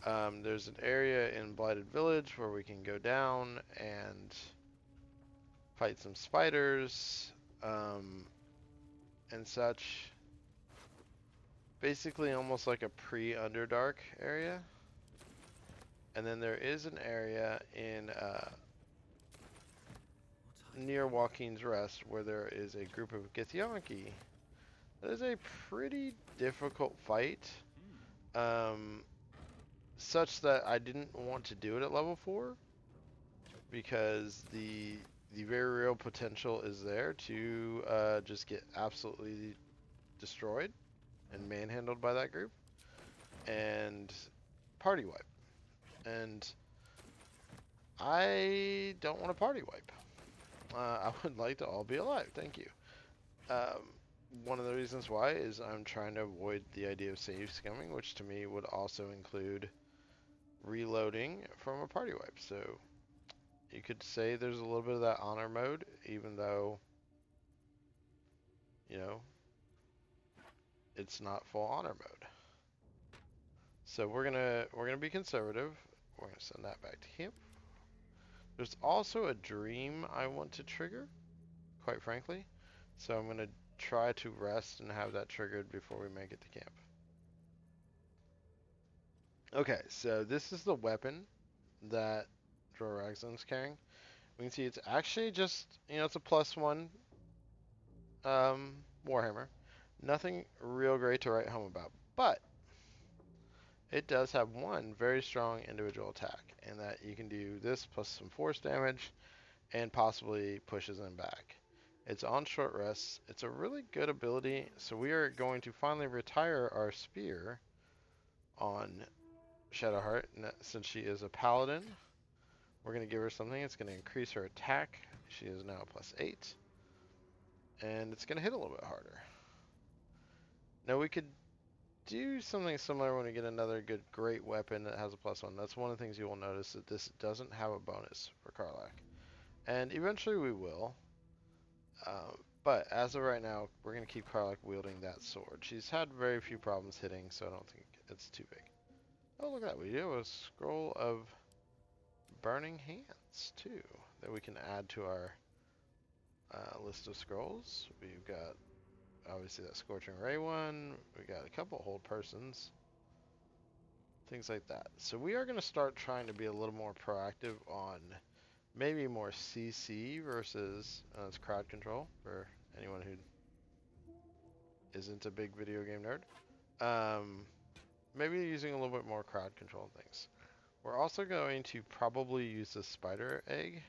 there's an area in Blighted Village where we can go down and fight some spiders, and such. Basically almost like a pre-Underdark area. And then there is an area in near Joaquin's Rest where there is a group of Githyanki. That is a pretty difficult fight. Such that I didn't want to do it at level 4 because the very real potential is there to just get absolutely destroyed and manhandled by that group. And party wipe. And I don't want a party wipe. I would like to all be alive. Thank you. One of the reasons why is I'm trying to avoid the idea of save scumming, which to me would also include reloading from a party wipe. So you could say there's a little bit of that honor mode, even though, you know, it's not full honor mode. So we're gonna be conservative. We're gonna send that back to camp. There's also a dream I want to trigger, quite frankly. So I'm gonna try to rest and have that triggered before we make it to camp. Okay, so this is the weapon that Droraxon's carrying. We can see it's actually just, you know, it's a +1 Warhammer. Nothing real great to write home about, but it does have one very strong individual attack, and that you can do this plus some force damage and possibly pushes them back. It's on short rests. It's a really good ability, so we are going to finally retire our spear on Shadowheart, since she is a paladin. We're going to give her something. It's going to increase her attack. She is now +8. And it's going to hit a little bit harder. Now we could do something similar when we get another great weapon that has a +1. That's one of the things you will notice, that this doesn't have a bonus for Karlach. And eventually we will. But as of right now, we're going to keep Karlach wielding that sword. She's had very few problems hitting, so I don't think it's too big. Oh, look at that. We do have a scroll of burning hands, too, that we can add to our list of scrolls. We've got, obviously, that Scorching Ray one. We got a couple hold persons. Things like that. So we are going to start trying to be a little more proactive on maybe more CC versus it's crowd control for anyone who isn't a big video game nerd. Maybe using a little bit more crowd control things. We're also going to probably use the spider egg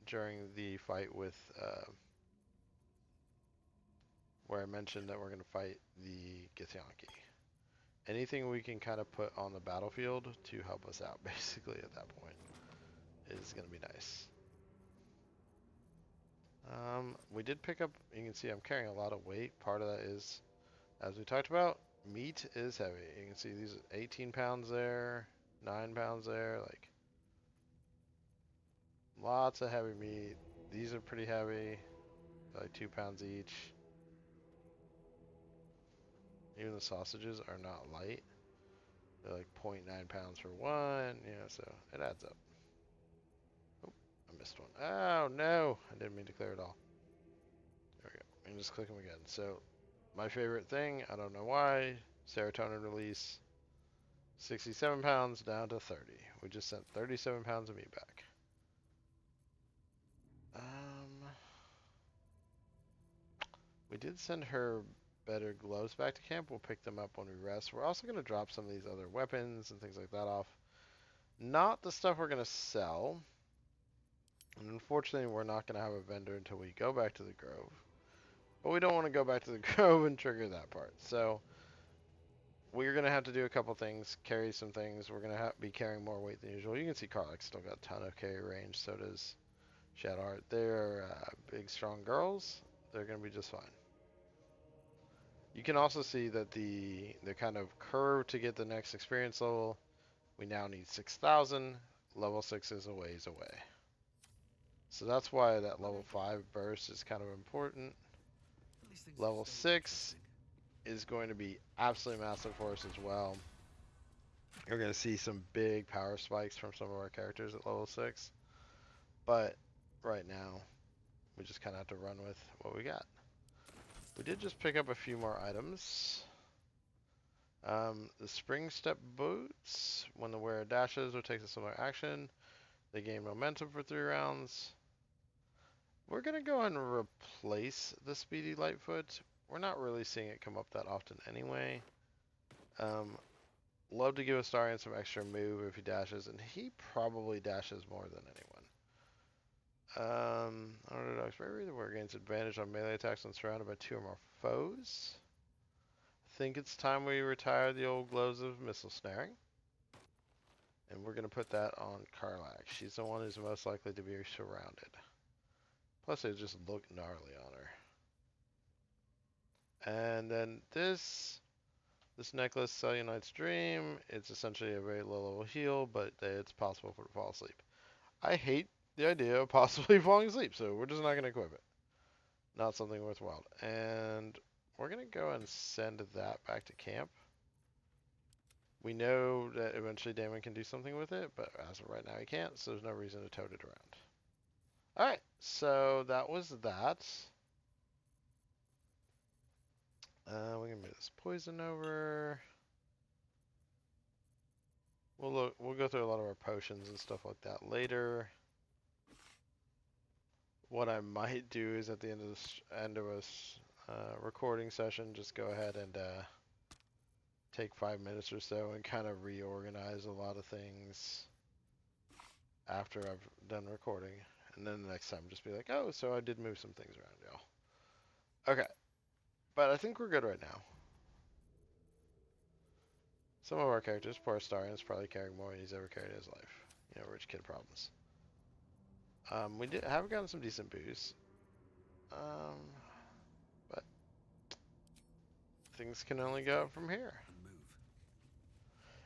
during the fight with where I mentioned that we're going to fight the Githyanki. Anything we can kind of put on the battlefield to help us out, basically, at that point, is going to be nice. We did pick up, you can see I'm carrying a lot of weight. Part of that is, as we talked about, meat is heavy. You can see these 18 pounds there, 9 pounds there, like lots of heavy meat. These are pretty heavy, like 2 pounds each. Even the sausages are not light. They're like 0.9 pounds for one, so it adds up. Oh, I missed one. Oh no, I didn't mean to clear it all. There we go. And just click them again. So my favorite thing, I don't know why, serotonin release, 67 pounds down to 30. We just sent 37 pounds of meat back. We did send her better gloves back to camp. We'll pick them up when we rest. We're also going to drop some of these other weapons and things like that off. Not the stuff we're going to sell. And unfortunately, we're not going to have a vendor until we go back to the Grove. But we don't want to go back to the Grove and trigger that part. So we're going to have to do a couple things, carry some things. We're going to be carrying more weight than usual. You can see Karlach's still got a ton of carry range. So does Shadowheart. They're big, strong girls. They're going to be just fine. You can also see that the kind of curve to get the next experience level, we now need 6,000. Level 6 is a ways away. So that's why that level 5 burst is kind of important. Level 6 is going to be absolutely massive for us as well. You're going to see some big power spikes from some of our characters at level 6. But right now, we just kind of have to run with what we got. We did just pick up a few more items. The spring step boots, when the wearer dashes or takes a similar action, they gain momentum for 3 rounds. We're going to go ahead and replace the speedy Lightfoot. We're not really seeing it come up that often anyway. Love to give Astarion some extra move if he dashes, and he probably dashes more than anyone. Underdogs very we're against advantage on melee attacks when surrounded by 2 or more foes. I think it's time we retire the old gloves of missile snaring. we're going to put that on Karlak. She's the one who's most likely to be surrounded. Plus, it just look gnarly on her. And then this necklace, Cellunite's Dream, it's essentially a very low level heal, but it's possible for it to fall asleep. I hate the idea of possibly falling asleep, so we're just not going to equip it. Not something worthwhile. And we're going to go and send that back to camp. We know that eventually Damon can do something with it, but as of right now he can't, so there's no reason to tote it around. Alright, so that was that. We can move this poison over. We'll go through a lot of our potions and stuff like that later. What I might do is at the end of this recording session, just go ahead and take 5 minutes or so and kind of reorganize a lot of things after I've done recording. And then the next time just be like, oh, so I did move some things around, y'all. Okay. But I think we're good right now. Some of our characters, poor Astarion, is probably carrying more than he's ever carried in his life. You know, rich kid problems. We have gotten some decent booze. But things can only go up from here.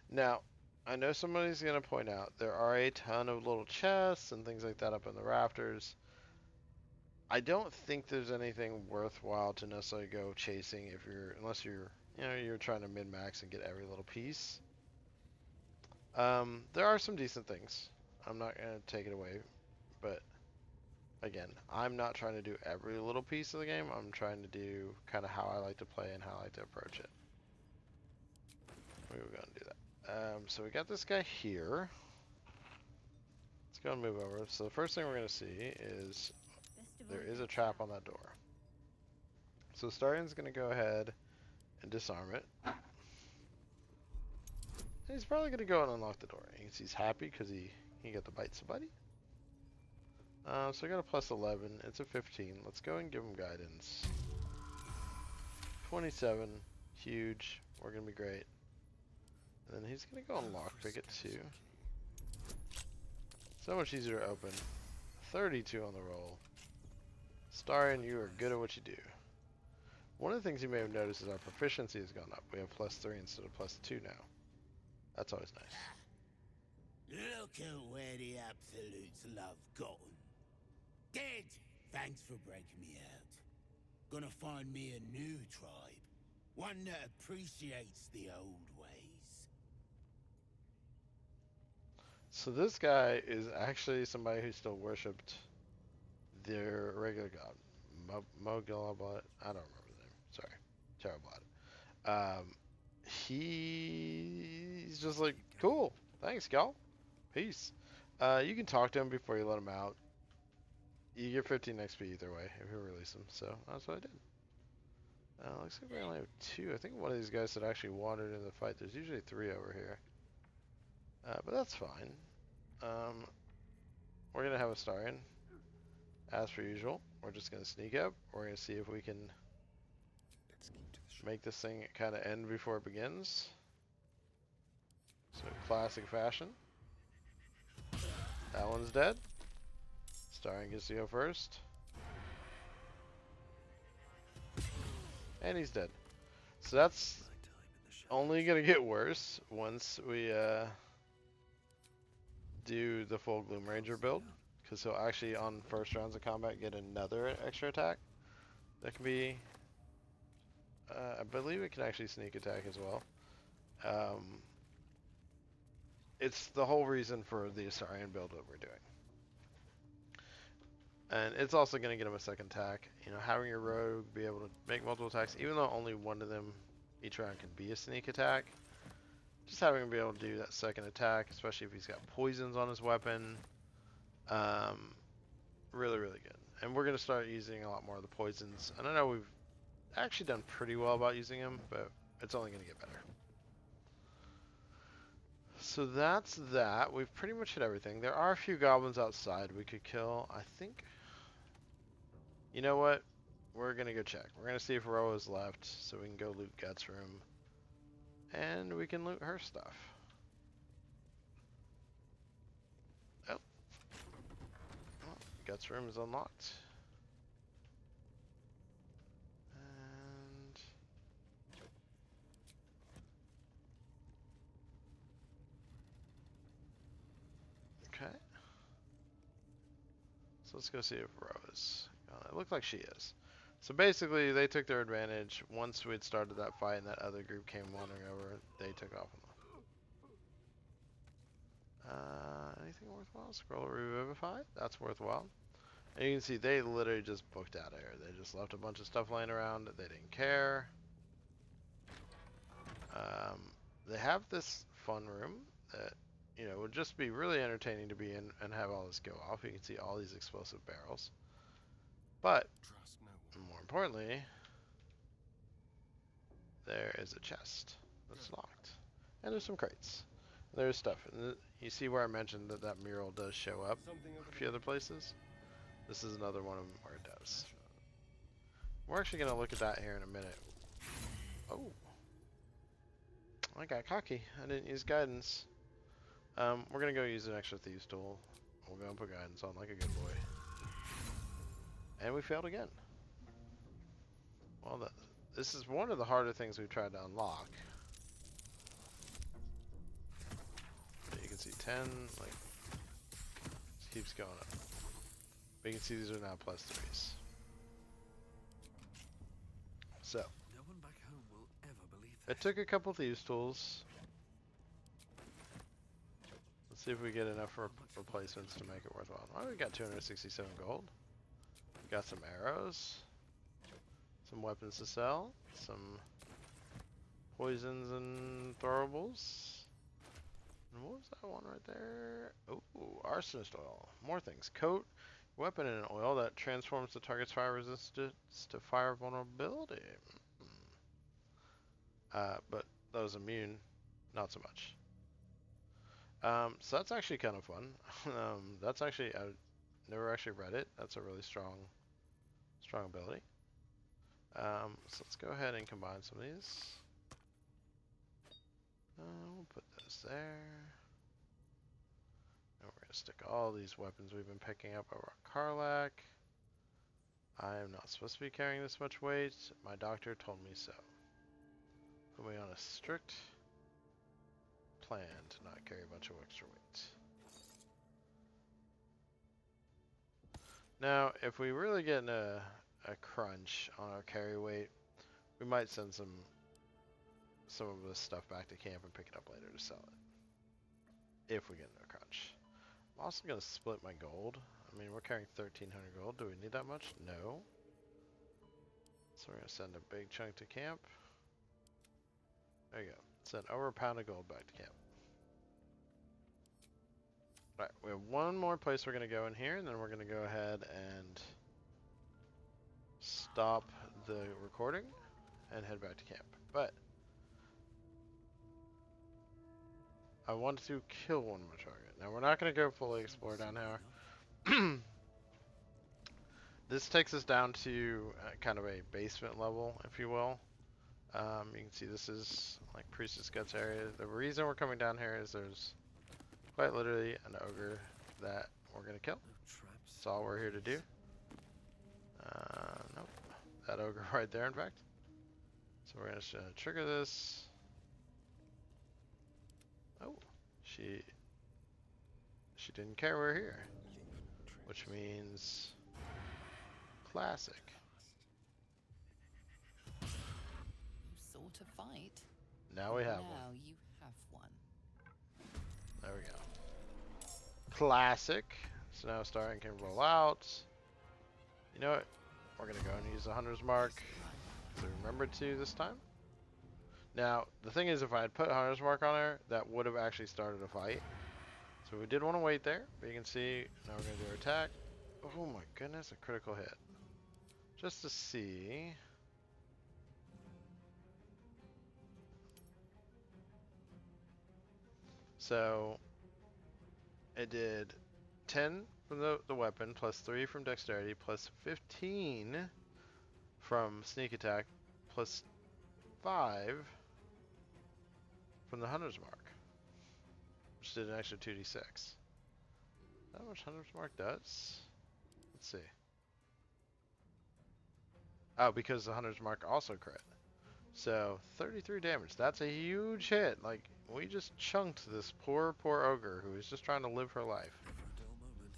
Now, I know somebody's going to point out there are a ton of little chests and things like that up in the rafters. I don't think there's anything worthwhile to necessarily go chasing unless you're trying to min-max and get every little piece. There are some decent things. I'm not going to take it away, but again, I'm not trying to do every little piece of the game. I'm trying to do kind of how I like to play and how I like to approach it. We were going to do that. So we got this guy here. Let's go and move over. So the first thing we're going to see is there is a trap on that door. So Starion's going to go ahead and disarm it. And he's probably going to go and unlock the door. He's happy because he got the bite somebody. So I got a plus 11. It's a 15. Let's go and give him guidance. 27. Huge. We're going to be great. And then he's going to go and lockpick it too. So much easier to open. 32 on the roll. Starion, you are good at what you do. One of the things you may have noticed is our proficiency has gone up. We have +3 instead of +2 now. That's always nice. Look at where the absolutes love gotten. Dead! Thanks for breaking me out. Gonna find me a new tribe. One that appreciates the old ways. So this guy is actually somebody who still worshipped their regular god. Mogilabot. I don't remember the name. Sorry. Terrible at it. He's just like, cool. Thanks, y'all. Peace. You can talk to him before you let him out. You get 15 XP either way if you release him. So that's what I did. Looks like we only have 2. I think one of these guys had actually wandered into the fight. There's usually 3 over here. But that's fine. We're going to have Astarion. As per usual, we're just going to sneak up. We're going to see if we can make this thing kind of end before it begins. So classic fashion. That one's dead. Astarion gets to go first. And he's dead. So that's only going to get worse once we do the full Gloom Ranger build. Because he'll actually, on first rounds of combat, get another extra attack. That can be... I believe it can actually sneak attack as well. It's the whole reason for the Astarion build that we're doing. And it's also going to get him a second attack. You know, having your rogue be able to make multiple attacks, even though only one of them each round can be a sneak attack, just having him be able to do that second attack, especially if he's got poisons on his weapon, really, really good. And we're going to start using a lot more of the poisons. And I know we've actually done pretty well about using them, but it's only going to get better. So that's that. We've pretty much hit everything. There are a few goblins outside we could kill, I think. You know what? We're going to go check. We're going to see if Roa's left, so we can go loot Guts' room. And we can loot her stuff. Vet's room is unlocked. And okay. So let's go see if Rose. It looked like she is. So basically, they took their advantage. Once we'd started that fight and that other group came wandering over, they took off on them. Anything worthwhile? Scroll Revivify? That's worthwhile. And you can see they literally just booked out of here. They just left a bunch of stuff laying around. They didn't care. They have this fun room that, you know, would just be really entertaining to be in and have all this go off. You can see all these explosive barrels. But, Trust no one. more importantly, there is a chest that's locked. And there's some crates. There's stuff. And you see where I mentioned that that mural does show up Something over a few other places? This is another one of them where it does. We're actually going to look at that here in a minute. Oh. I got cocky. I didn't use guidance. We're going to go use an extra thieves tool. We'll go and put guidance on like a good boy. And we failed again. Well, this is one of the harder things we've tried to unlock. But you can see 10, like, just keeps going up. But you can see these are now plus 3s. So, No one back home will ever believe that. it took a couple thieves tools. Let's see if we get enough replacements to make it worthwhile. Oh, we got 267 gold. We got some arrows. Some weapons to sell. Some poisons and throwables. And what was that one right there? Oh, arsonist oil. More things. Coat weapon in an oil that transforms the target's fire resistance to fire vulnerability. But those immune, not so much. So that's actually kind of fun. That's actually, I never actually read it. That's a really strong ability. So let's go ahead and combine some of these. We'll put those there. And we're going to stick all these weapons we've been picking up over on Karlak. I am not supposed to be carrying this much weight. My doctor told me so. Put me on a strict plan to not carry a bunch of extra weight. Now, if we really get in a crunch on our carry weight, we might send some of this stuff back to camp and pick it up later to sell it. If we get in a crunch. I'm also going to split my gold. I mean, we're carrying 1,300 gold. Do we need that much? No. So we're going to send a big chunk to camp. There you go. Send over a pound of gold back to camp. Alright, we have one more place we're going to go in here, and then we're going to go ahead and stop the recording and head back to camp. But I want to kill one more target. Now, we're not going to go fully explore down here. This takes us down to kind of a basement level, if you will. You can see this is like Priestess Guts area. The reason we're coming down here is there's quite literally an ogre that we're going to kill. That's all we're here to do. Nope. That ogre right there, in fact. So we're just going to trigger this. Oh, she didn't care we're here. Which means classic. You sort of fight. Now we have one. Now you have one. There we go. Classic. So now starting can roll out. You know what? We're going to go and use the Hunter's Mark. So remember to this time. Now, the thing is, if I had put Hunter's Mark on there, that would have actually started a fight. So we did want to wait there. But you can see, now we're going to do our attack. Oh my goodness, a critical hit. Just to see. So, it did 10 from the weapon, plus 3 from dexterity, plus 15 from sneak attack, plus 5 from the Hunter's Mark, which did an extra 2d6. Is that what Hunter's Mark does? Let's see. Oh, because the Hunter's Mark also crit. So, 33 damage. That's a huge hit. Like, we just chunked this poor ogre who is just trying to live her life. Never a dull moment.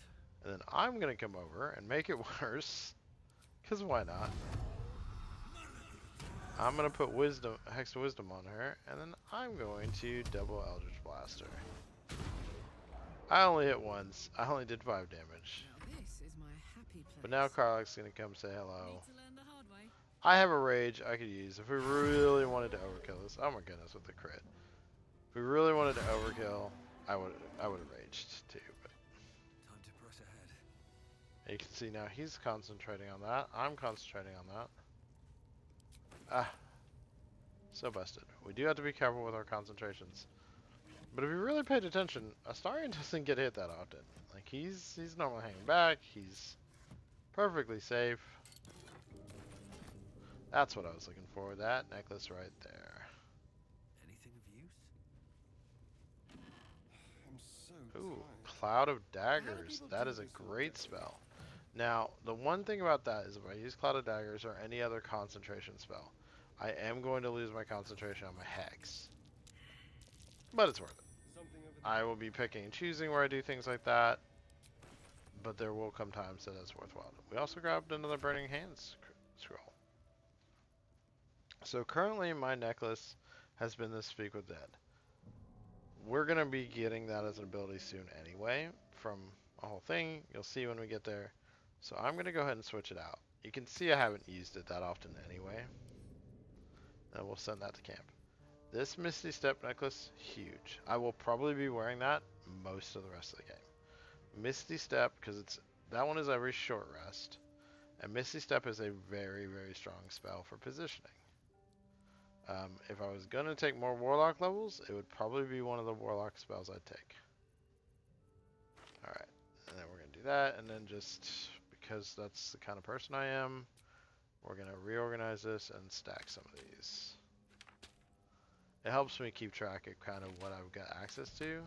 And then I'm going to come over and make it worse. Because why not? I'm going to put wisdom, Hex of Wisdom on her. And then I'm going to double Eldritch Blast her. I only hit once. I only did 5 damage. Now this is my happy place. But now Karlach's going to come say hello. Need to learn the hard way. I have a rage I could use if we really wanted to overkill this. Oh my goodness, with the crit. If we really wanted to overkill, I would have raged too. But Time to press ahead. you can see now he's concentrating on that. I'm concentrating on that. Ah, so busted. We do have to be careful with our concentrations. But if you really paid attention, Astarion doesn't get hit that often. Like he's normally hanging back. He's perfectly safe. That's what I was looking for. That necklace right there. Anything of use? I'm so Ooh, tired. Cloud of Daggers. That is a great spell. Now, the one thing about that is if I use Cloud of Daggers or any other concentration spell, I am going to lose my concentration on my Hex. But it's worth it. Something over I will be picking and choosing where I do things like that, but there will come times that it's worthwhile. We also grabbed another Burning Hands scroll. So currently my necklace has been the Speak with Dead. We're going to be getting that as an ability soon anyway from a whole thing. You'll see when we get there. So I'm going to go ahead and switch it out. You can see I haven't used it that often anyway. And we'll send that to camp. This Misty Step necklace, huge. I will probably be wearing that most of the rest of the game. Misty Step, because that one is every short rest. And Misty Step is a very, very strong spell for positioning. If I was going to take more Warlock levels, it would probably be one of the Warlock spells I'd take. Alright, and then we're going to do that, and then just, because that's the kind of person I am, we're going to reorganize this and stack some of these. It helps me keep track of kind of what I've got access to.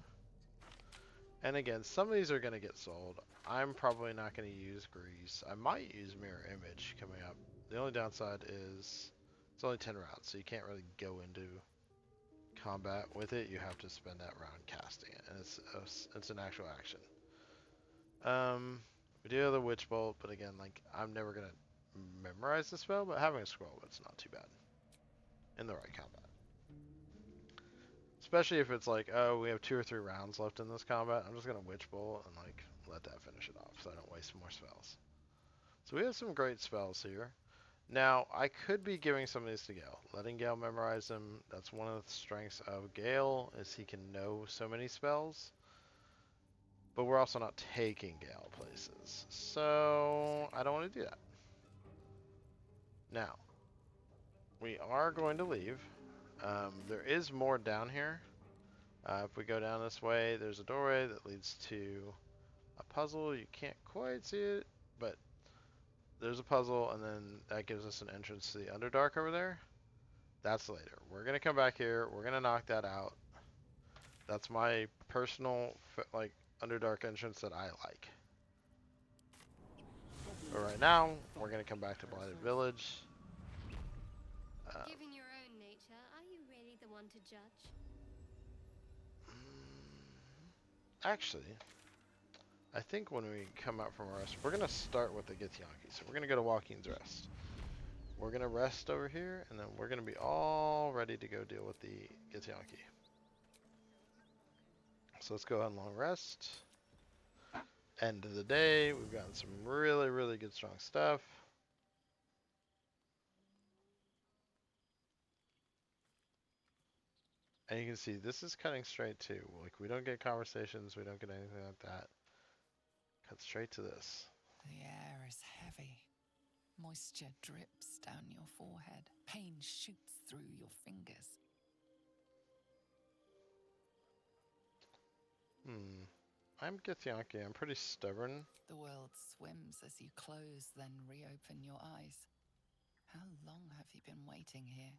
And again, some of these are going to get sold. I'm probably not going to use Grease. I might use Mirror Image coming up. The only downside is it's only 10 rounds, so you can't really go into combat with it. You have to spend that round casting it, and it's an actual action. We do have the Witch Bolt, but again, like I'm never gonna memorize the spell, but having a scroll, it's not too bad in the right combat. Especially if it's like, oh, we have 2 or 3 rounds left in this combat. I'm just gonna Witch Bolt and like let that finish it off, so I don't waste more spells. So we have some great spells here. Now, I could be giving some of these to Gale, letting Gale memorize them. That's one of the strengths of Gale, is he can know so many spells. But we're also not taking Gale places, so I don't want to do that. Now, we are going to leave. There is more down here. If we go down this way, there's a doorway that leads to a puzzle. You can't quite see it, but there's a puzzle, and then that gives us an entrance to the Underdark over there. That's later. We're going to come back here. We're going to knock that out. That's my personal, like, Underdark entrance that I like. But right now, we're going to come back to Blighted Village. Given your own nature, are you really the one to judge? Actually, I think when we come out from our rest, we're going to start with the Githyanki. So we're going to go to Joaquin's Rest. We're going to rest over here, and then we're going to be all ready to go deal with the Githyanki. So let's go ahead and long rest. End of the day. We've gotten some really, really good strong stuff. And you can see this is cutting straight to. Like, we don't get conversations. We don't get anything like that. Cut straight to this. The air is heavy. Moisture drips down your forehead. Pain shoots through your fingers. I'm Githyanki. I'm pretty stubborn. The world swims as you close, then reopen your eyes. How long have you been waiting here?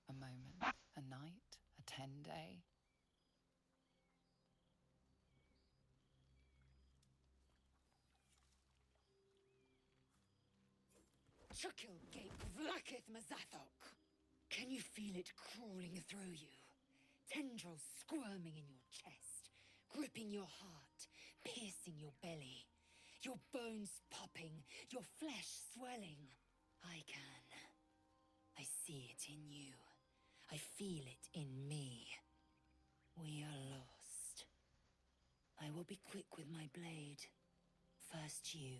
A moment? A night? A 10-day? Chukil gape vlaketh Mazathok. Can you feel it crawling through you? Tendrils squirming in your chest, gripping your heart, piercing your belly. Your bones popping, your flesh swelling. I can. I see it in you. I feel it in me. We are lost. I will be quick with my blade. First you,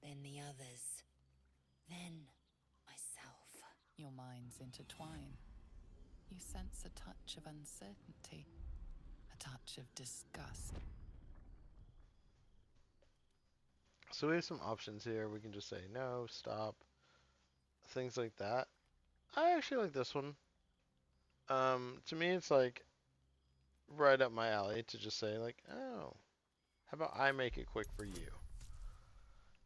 then the others, then myself. Your minds intertwine. You sense a touch of uncertainty, a touch of disgust. So we have some options here. We can just say no, stop, things like that. I actually like this one. To me, it's like right up my alley to just say like, oh, how about I make it quick for you?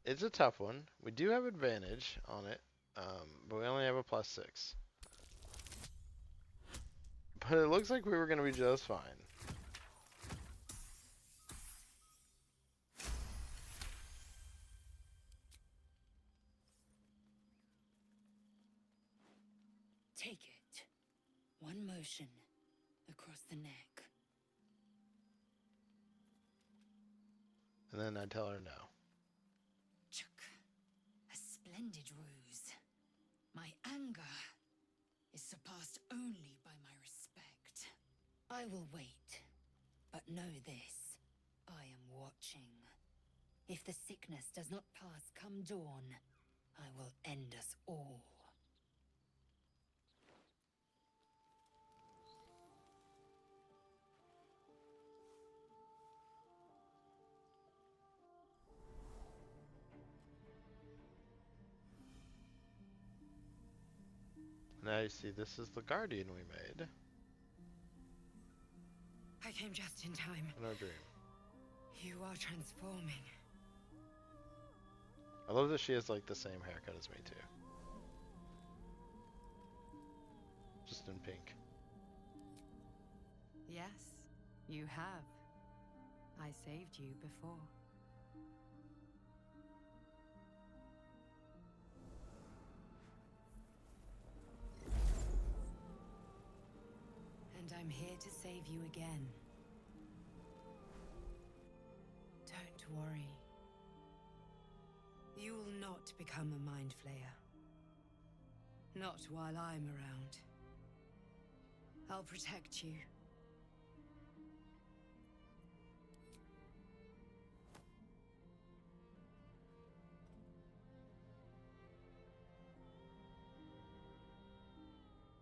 It's a tough one. We do have advantage on it, but we only have a +6. But it looks like we were going to be just fine. Take it. One motion across the neck. And then I tell her no. Chuk. A splendid ruse. My anger is surpassed only by my respect. I will wait, but know this. I am watching. If the sickness does not pass come dawn, I will end us all. Now you see, this is the guardian we made I came just in time. in our dream. You are transforming. I love that she has like the same haircut as me too. Just in pink. Yes, you have. I saved you before. And I'm here to save you again. Don't worry. You will not become a mind flayer. Not while I'm around. I'll protect you.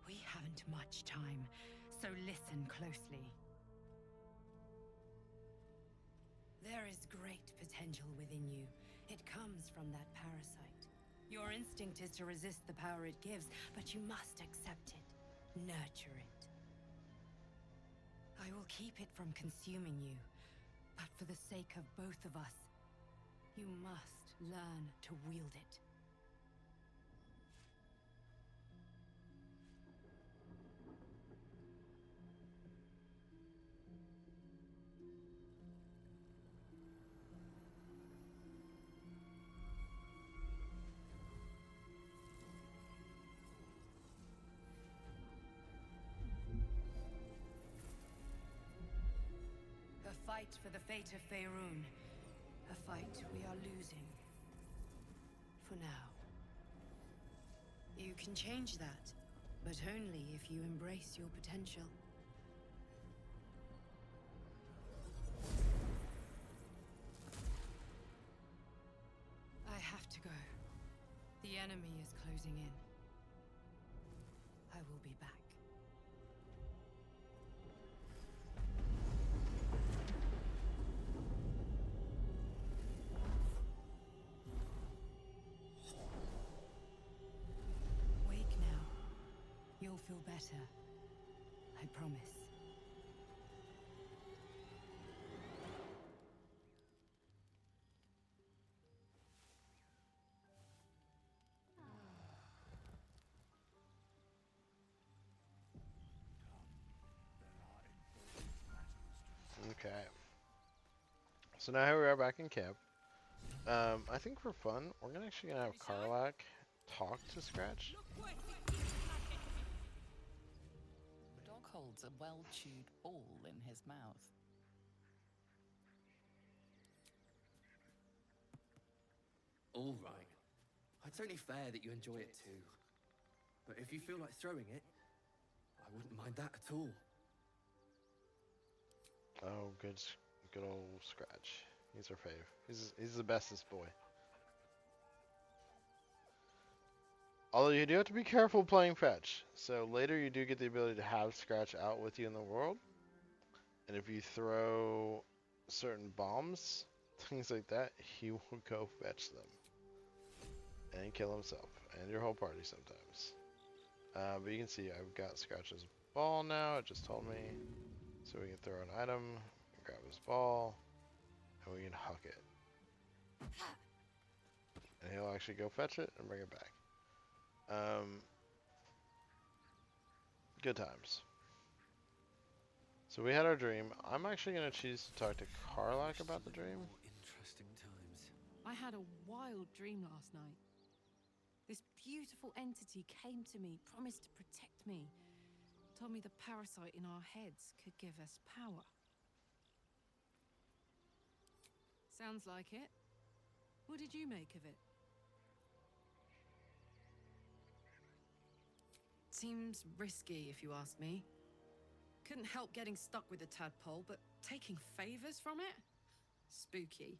We haven't much time, so listen closely. There is great potential within you. It comes from that parasite. Your instinct is to resist the power it gives, but you must accept it. Nurture it. I will keep it from consuming you, but for the sake of both of us, you must learn to wield it. A fight for the fate of Faerun. A fight we are losing. For now. You can change that, but only if you embrace your potential. I have to go. The enemy is closing in. I will be back. Wake now. You'll feel better. I promise. Okay. So now here we are back in camp. I think for fun, we're actually gonna have Karlak talk to Scratch? The dog holds a well-chewed ball in his mouth. All right. It's only fair that you enjoy it too. But if you feel like throwing it, I wouldn't mind that at all. Oh, good old Scratch. He's our fave. He's the bestest boy. Although you do have to be careful playing fetch. So later you do get the ability to have Scratch out with you in the world. And if you throw certain bombs, things like that, he will go fetch them. And kill himself. And your whole party sometimes. But you can see I've got Scratch's ball now. It just told me. So we can throw an item, grab his ball, and we can huck it. And he'll actually go fetch it and bring it back. Good times. So we had our dream. I'm actually going to choose to talk to Karlak about the dream. More interesting times. I had a wild dream last night. This beautiful entity came to me, promised to protect me, told me the parasite in our heads could give us power. Sounds like it. What did you make of it? Seems risky, if you ask me. Couldn't help getting stuck with the tadpole, but taking favors from it? Spooky.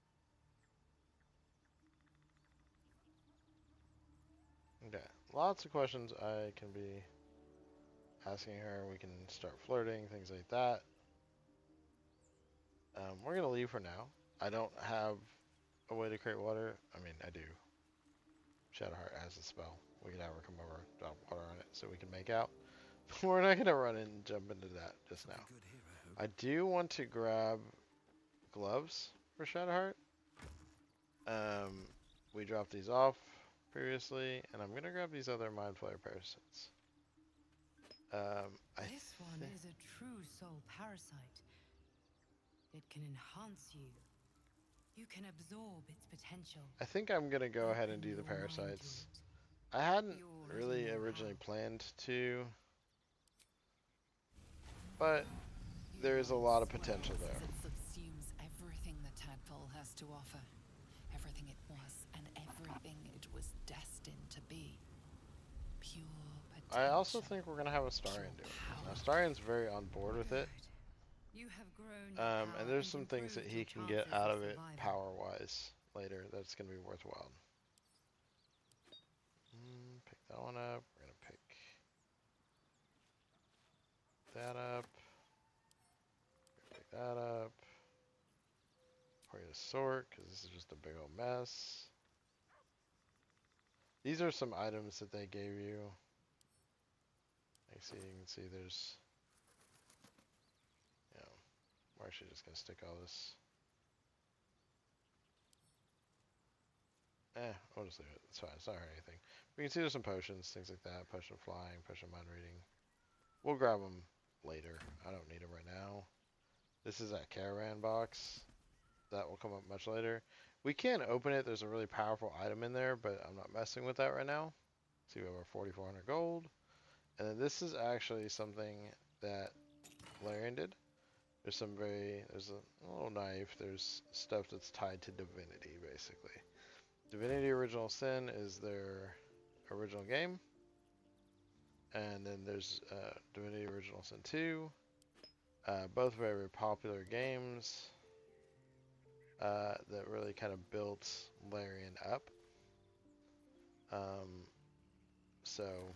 Okay, lots of questions I can be asking her. We can start flirting, things like that. We're going to leave for now. I don't have a way to create water. I mean, I do. Shadowheart has a spell. We can have her come over, drop water on it so we can make out. But we're not going to run and jump into that just now. Good here, I hope. I do want to grab gloves for Shadowheart. We dropped these off previously, and I'm going to grab these other Mind Flayer parasites. This one is a true soul parasite. It can enhance you. You can absorb its potential. I think I'm going to go ahead and do the Open your mind to parasites. it. I hadn't Yours really in your originally heart. planned to, but there is a lot of potential there. It subsumes everything the tadpole has to offer. Everything it was and everything it was destined to be. Pure potential. I also think we're going to have Astarion do it. Now, Astarion's very on board with it. You have grown your And power there's some things that improved he your can get chances out of of it survival. power-wise later that's going to be worthwhile. Pick that one up. We're going to pick that up. Pick that up. Pour you to sort, because this is just a big old mess. These are some items that they gave you. You can see there's, you know, we're actually just going to stick all this. I'll just leave it. It's fine. It's not hurt anything. We can see there's some potions, things like that. Potion of flying, potion of mind reading. We'll grab them later. I don't need them right now. This is that caravan box. That will come up much later. We can open it. There's a really powerful item in there, but I'm not messing with that right now. See, we have our 4,400 gold. And then this is actually something that Larian did. There's a little knife. There's stuff that's tied to divinity, basically. Divinity Original Sin is their original game. And then there's Divinity Original Sin 2. Both very, very popular games that really kind of built Larian up. So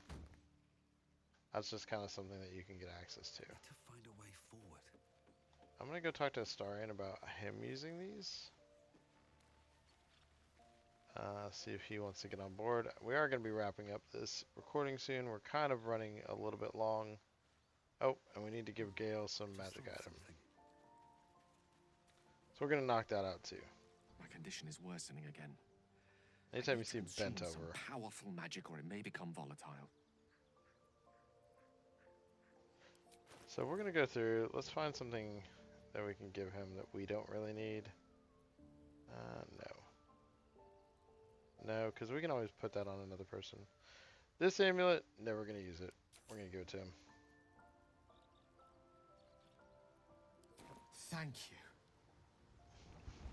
that's just kind of something that you can get access to. To find a way forward. I'm going to go talk to Astarion about him using these. See if he wants to get on board. We are going to be wrapping up this recording soon. We're kind of running a little bit long. Oh, and we need to give Gale some magic item. Something. So we're going to knock that out too. My condition is worsening again. Anytime I you need see to consume bent some over. powerful magic, or it may become volatile. So we're going to go through. Let's find something that we can give him that we don't really need. No. No, because we can always put that on another person. This amulet, never gonna use it. We're gonna give it to him. Thank you.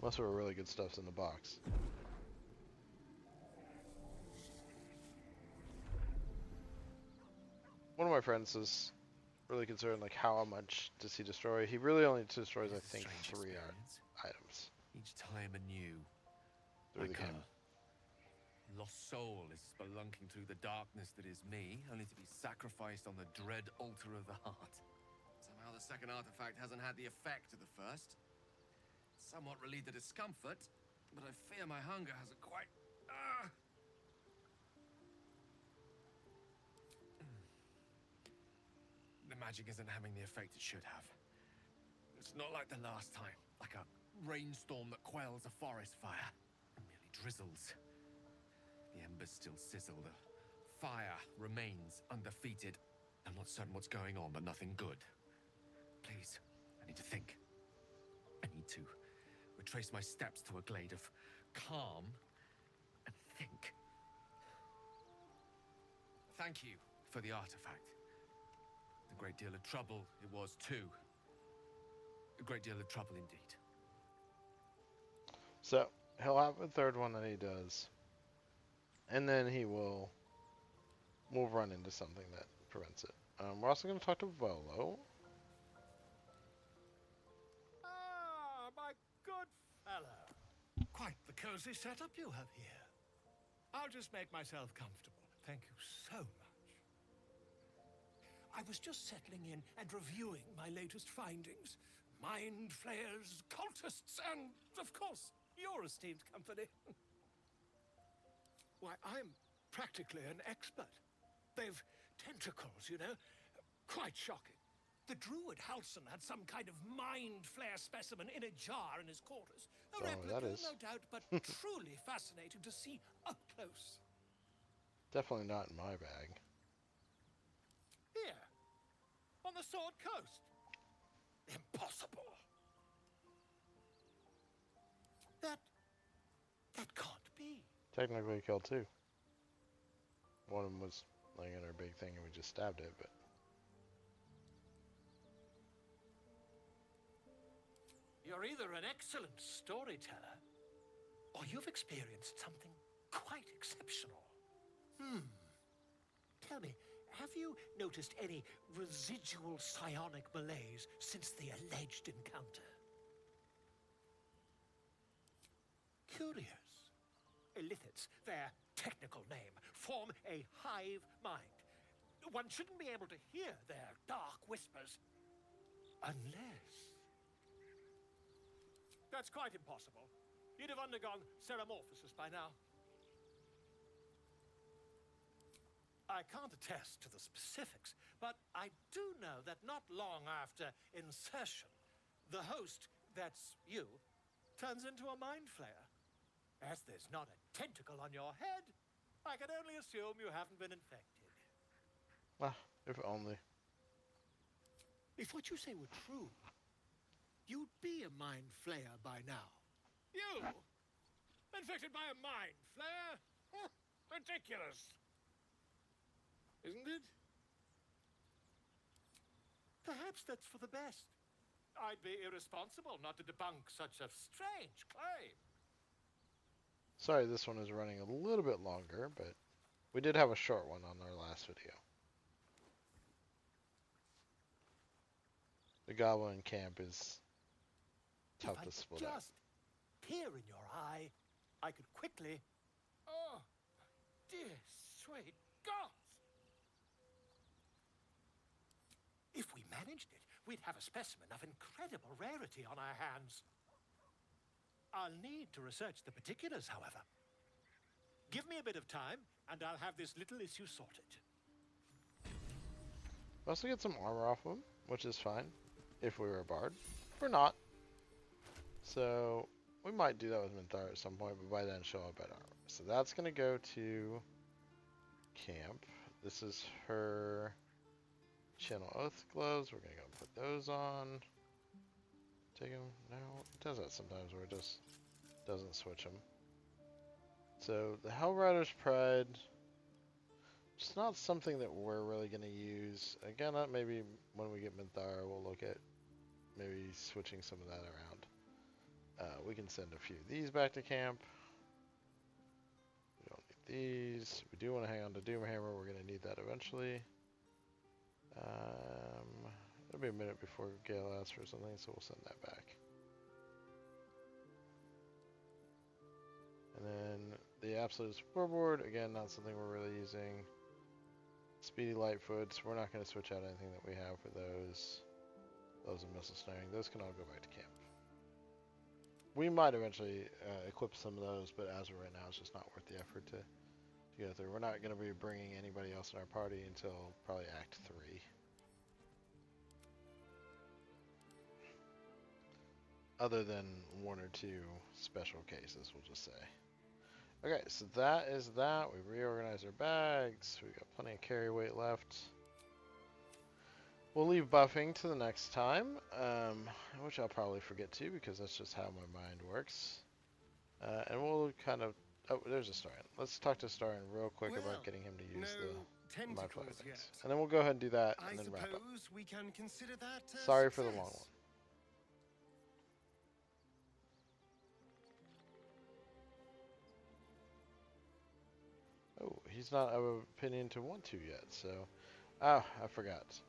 Most of our really good stuff's in the box. One of my friends is really concerned, like, how much does he destroy? He really only destroys, I think, Strange 3 experience. items Each time anew. through the Like game. a lost soul is spelunking through the darkness that is me, only to be sacrificed on the dread altar of the heart. Somehow the second artifact hasn't had the effect of the first. Somewhat relieved the discomfort, but I fear my hunger hasn't quite... The magic isn't having the effect it should have. It's not like the last time, like a rainstorm that quells a forest fire. It merely drizzles. The embers still sizzle, the fire remains undefeated. I'm not certain what's going on, but nothing good. Please, I need to think. I need to retrace my steps to a glade of calm and think. Thank you for the artifact. A great deal of trouble it was too. A great deal of trouble indeed. So, he'll have a third one that he does. And then he will... We'll run into something that prevents it. We're also going to talk to Volo. Ah, my good fellow. Quite the cozy setup you have here. I'll just make myself comfortable. Thank you so much. I was just settling in and reviewing my latest findings. Mind flayers, cultists, and, of course, your esteemed company. Why, I'm practically an expert. They've tentacles, you know. Quite shocking. The druid Halson had some kind of mind flare specimen in a jar in his quarters. A replica, no doubt, but truly fascinating to see up close. Definitely not in my bag. Here, on the Sword Coast. Impossible. That can't be. Technically killed 2. One of them was laying in our big thing and we just stabbed it, but... You're either an excellent storyteller, or you've experienced something quite exceptional. Tell me, have you noticed any residual psionic malaise since the alleged encounter? Curious. Illithids, their technical name, form a hive mind. One shouldn't be able to hear their dark whispers unless... That's quite impossible. You'd have undergone ceramorphosis by now. I can't attest to the specifics, but I do know that not long after insertion, the host, that's you, turns into a mind flayer. As there's not a tentacle on your head, I can only assume you haven't been infected. Ah, if only. If what you say were true, you'd be a mind flayer by now. You? Infected by a mind flayer? Ridiculous. Isn't it? Perhaps that's for the best. I'd be irresponsible not to debunk such a strange claim. Sorry, this one is running a little bit longer, but we did have a short one on our last video. The goblin camp is tough to split up. Just peer in your eye, I could quickly... Oh, dear sweet gods! If we managed it, we'd have a specimen of incredible rarity on our hands. I'll need to research the particulars, however. Give me a bit of time, and I'll have this little issue sorted. We also get some armor off of him, which is fine, if we were a bard. We're not. So, we might do that with Minthara at some point, but by then she'll have better armor. So that's going to go to camp. This is her Channel Oath gloves. We're going to go put those on. Take them. No, it does that sometimes where it just doesn't switch them. So the Hell Rider's Pride, it's not something that we're really going to use. Again, maybe when we get Minthara, we'll look at maybe switching some of that around. We can send a few of these back to camp. We don't need these. We do want to hang on to Doomhammer. We're going to need that eventually. It'll be a minute before Gale asks for something, so we'll send that back. And then the Absolute Scoreboard, again, not something we're really using. Speedy Lightfoots, we're not going to switch out anything that we have for those. Those and Missile Snaring, those can all go back to camp. We might eventually equip some of those, but as of right now, it's just not worth the effort to go through. We're not going to be bringing anybody else in our party until probably Act 3. Other than one or two special cases, we'll just say. Okay, so that is that. We reorganized our bags. We got plenty of carry weight left. We'll leave buffing to the next time, which I'll probably forget to because that's just how my mind works. And we'll kind of... Oh, there's a Starian. Let's talk to Starian real quick about getting him to use the modifier things. And then we'll go ahead and do that and then wrap up. We can consider that Sorry for the long one. Oh, he's not of opinion to want to yet, so... Ah, I forgot.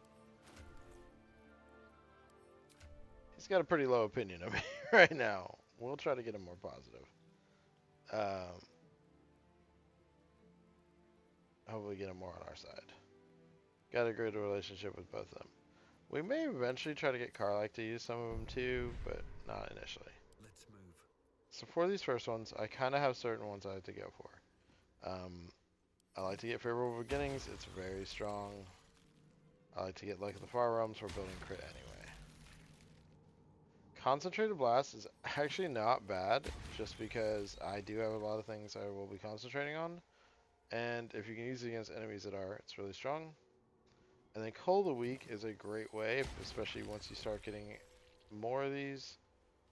He's got a pretty low opinion of me right now. We'll try to get him more positive. Hopefully get him more on our side. Got a great relationship with both of them. We may eventually try to get Karlach to use some of them too, but not initially. Let's move. So for these first ones, I kind of have certain ones I like to go for. I like to get Favorable Beginnings. It's very strong. I like to get Luck of the Far Realms for building crit anyway. Concentrated Blast is actually not bad, just because I do have a lot of things I will be concentrating on. And if you can use it against enemies that are, it's really strong. And then Cold of the Week is a great way, especially once you start getting more of these,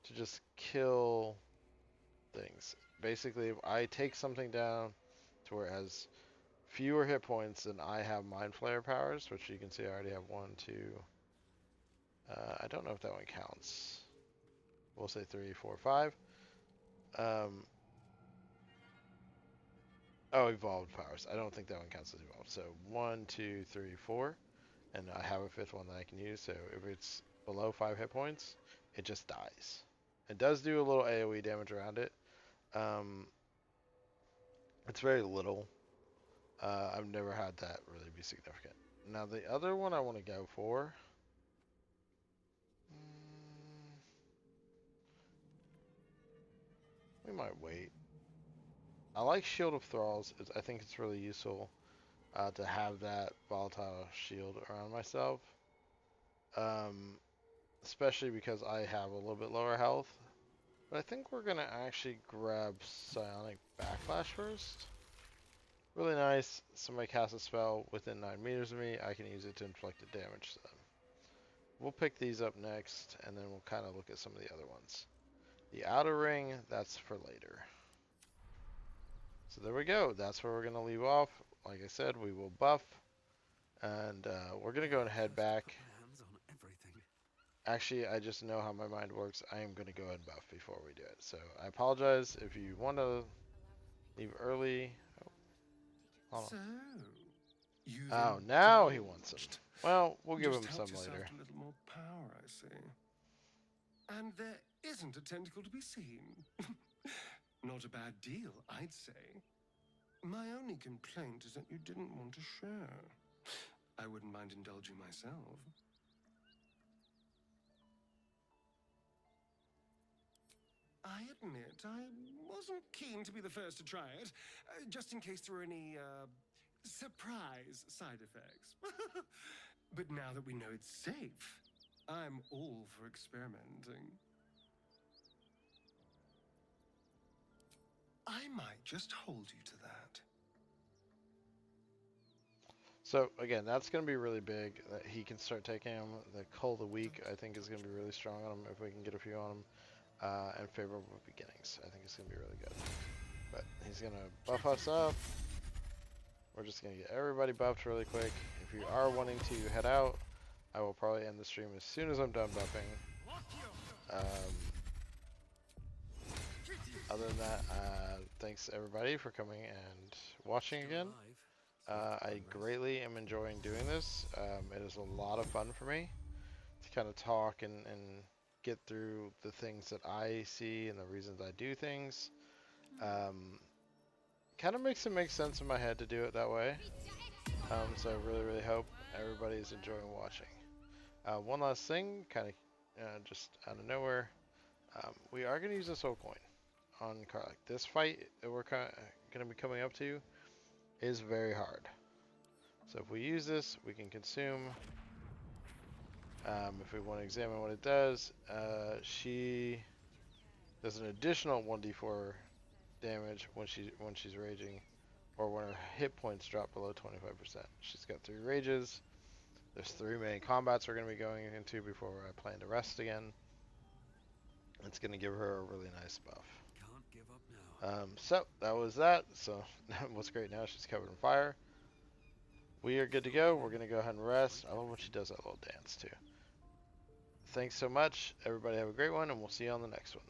to just kill things. Basically, if I take something down to where it has fewer hit points than I have Mind Flayer powers, which you can see I already have 1, 2. I don't know if that one counts. We'll say 3, 4, 5. Oh, evolved powers. I don't think that one counts as evolved. So 1, 2, 3, 4. And I have a 5th one that I can use. So if it's below 5 hit points, it just dies. It does do a little AoE damage around it. It's very little. I've never had that really be significant. Now the other one I want to go for... we might wait. I like Shield of Thralls. I think it's really useful to have that volatile shield around myself. Especially because I have a little bit lower health. But I think we're going to actually grab Psionic Backlash first. Really nice. Somebody casts a spell within 9 meters of me. I can use it to inflict a damage to them. We'll pick these up next, and then we'll kind of look at some of the other ones. The Outer Ring, that's for later. So there we go. That's where we're going to leave off. Like I said, we will buff. And we're going to go and head back. Actually, I just know how my mind works. I am going to go ahead and buff before we do it. So I apologize if you want to leave early. So, oh, now he wants some. Well, we'll give him some later. A little more power, I see. And there isn't a tentacle to be seen. Not a bad deal, I'd say. My only complaint is that you didn't want to share. I wouldn't mind indulging myself. I admit, I wasn't keen to be the first to try it, just in case there were any, surprise side effects. But now that we know it's safe, I'm all for experimenting. I might just hold you to that. So, again, that's going to be really big. That he can start taking him. The Cold of the Week, I think, is going to be really strong on him if we can get a few on him. And Favorable Beginnings, I think it's going to be really good. But he's gonna buff us up. We're just gonna get everybody buffed really quick. If you are wanting to head out, I will probably end the stream as soon as I'm done buffing. Other than that, thanks everybody for coming and watching again. I greatly am enjoying doing this. It is a lot of fun for me to kind of talk and get through the things that I see and the reasons I do things. Kind of makes it make sense in my head to do it that way. So I really, really hope everybody's enjoying watching. One last thing, kind of just out of nowhere, we are going to use a soul coin on Karlach. This fight that we're going to be coming up to is very hard. So if we use this, we can consume. If we want to examine what it does, she does an additional 1d4 damage when she's raging, or when her hit points drop below 25%. She's got 3 rages. There's 3 main combats we're going to be going into before I plan to rest again. It's going to give her a really nice buff. Can't give up now. So that was that. So what's great now, she's covered in fire. We are good to go. We're going to go ahead and rest. I love when she does that little dance too. Thanks so much. Everybody have a great one, and we'll see you on the next one.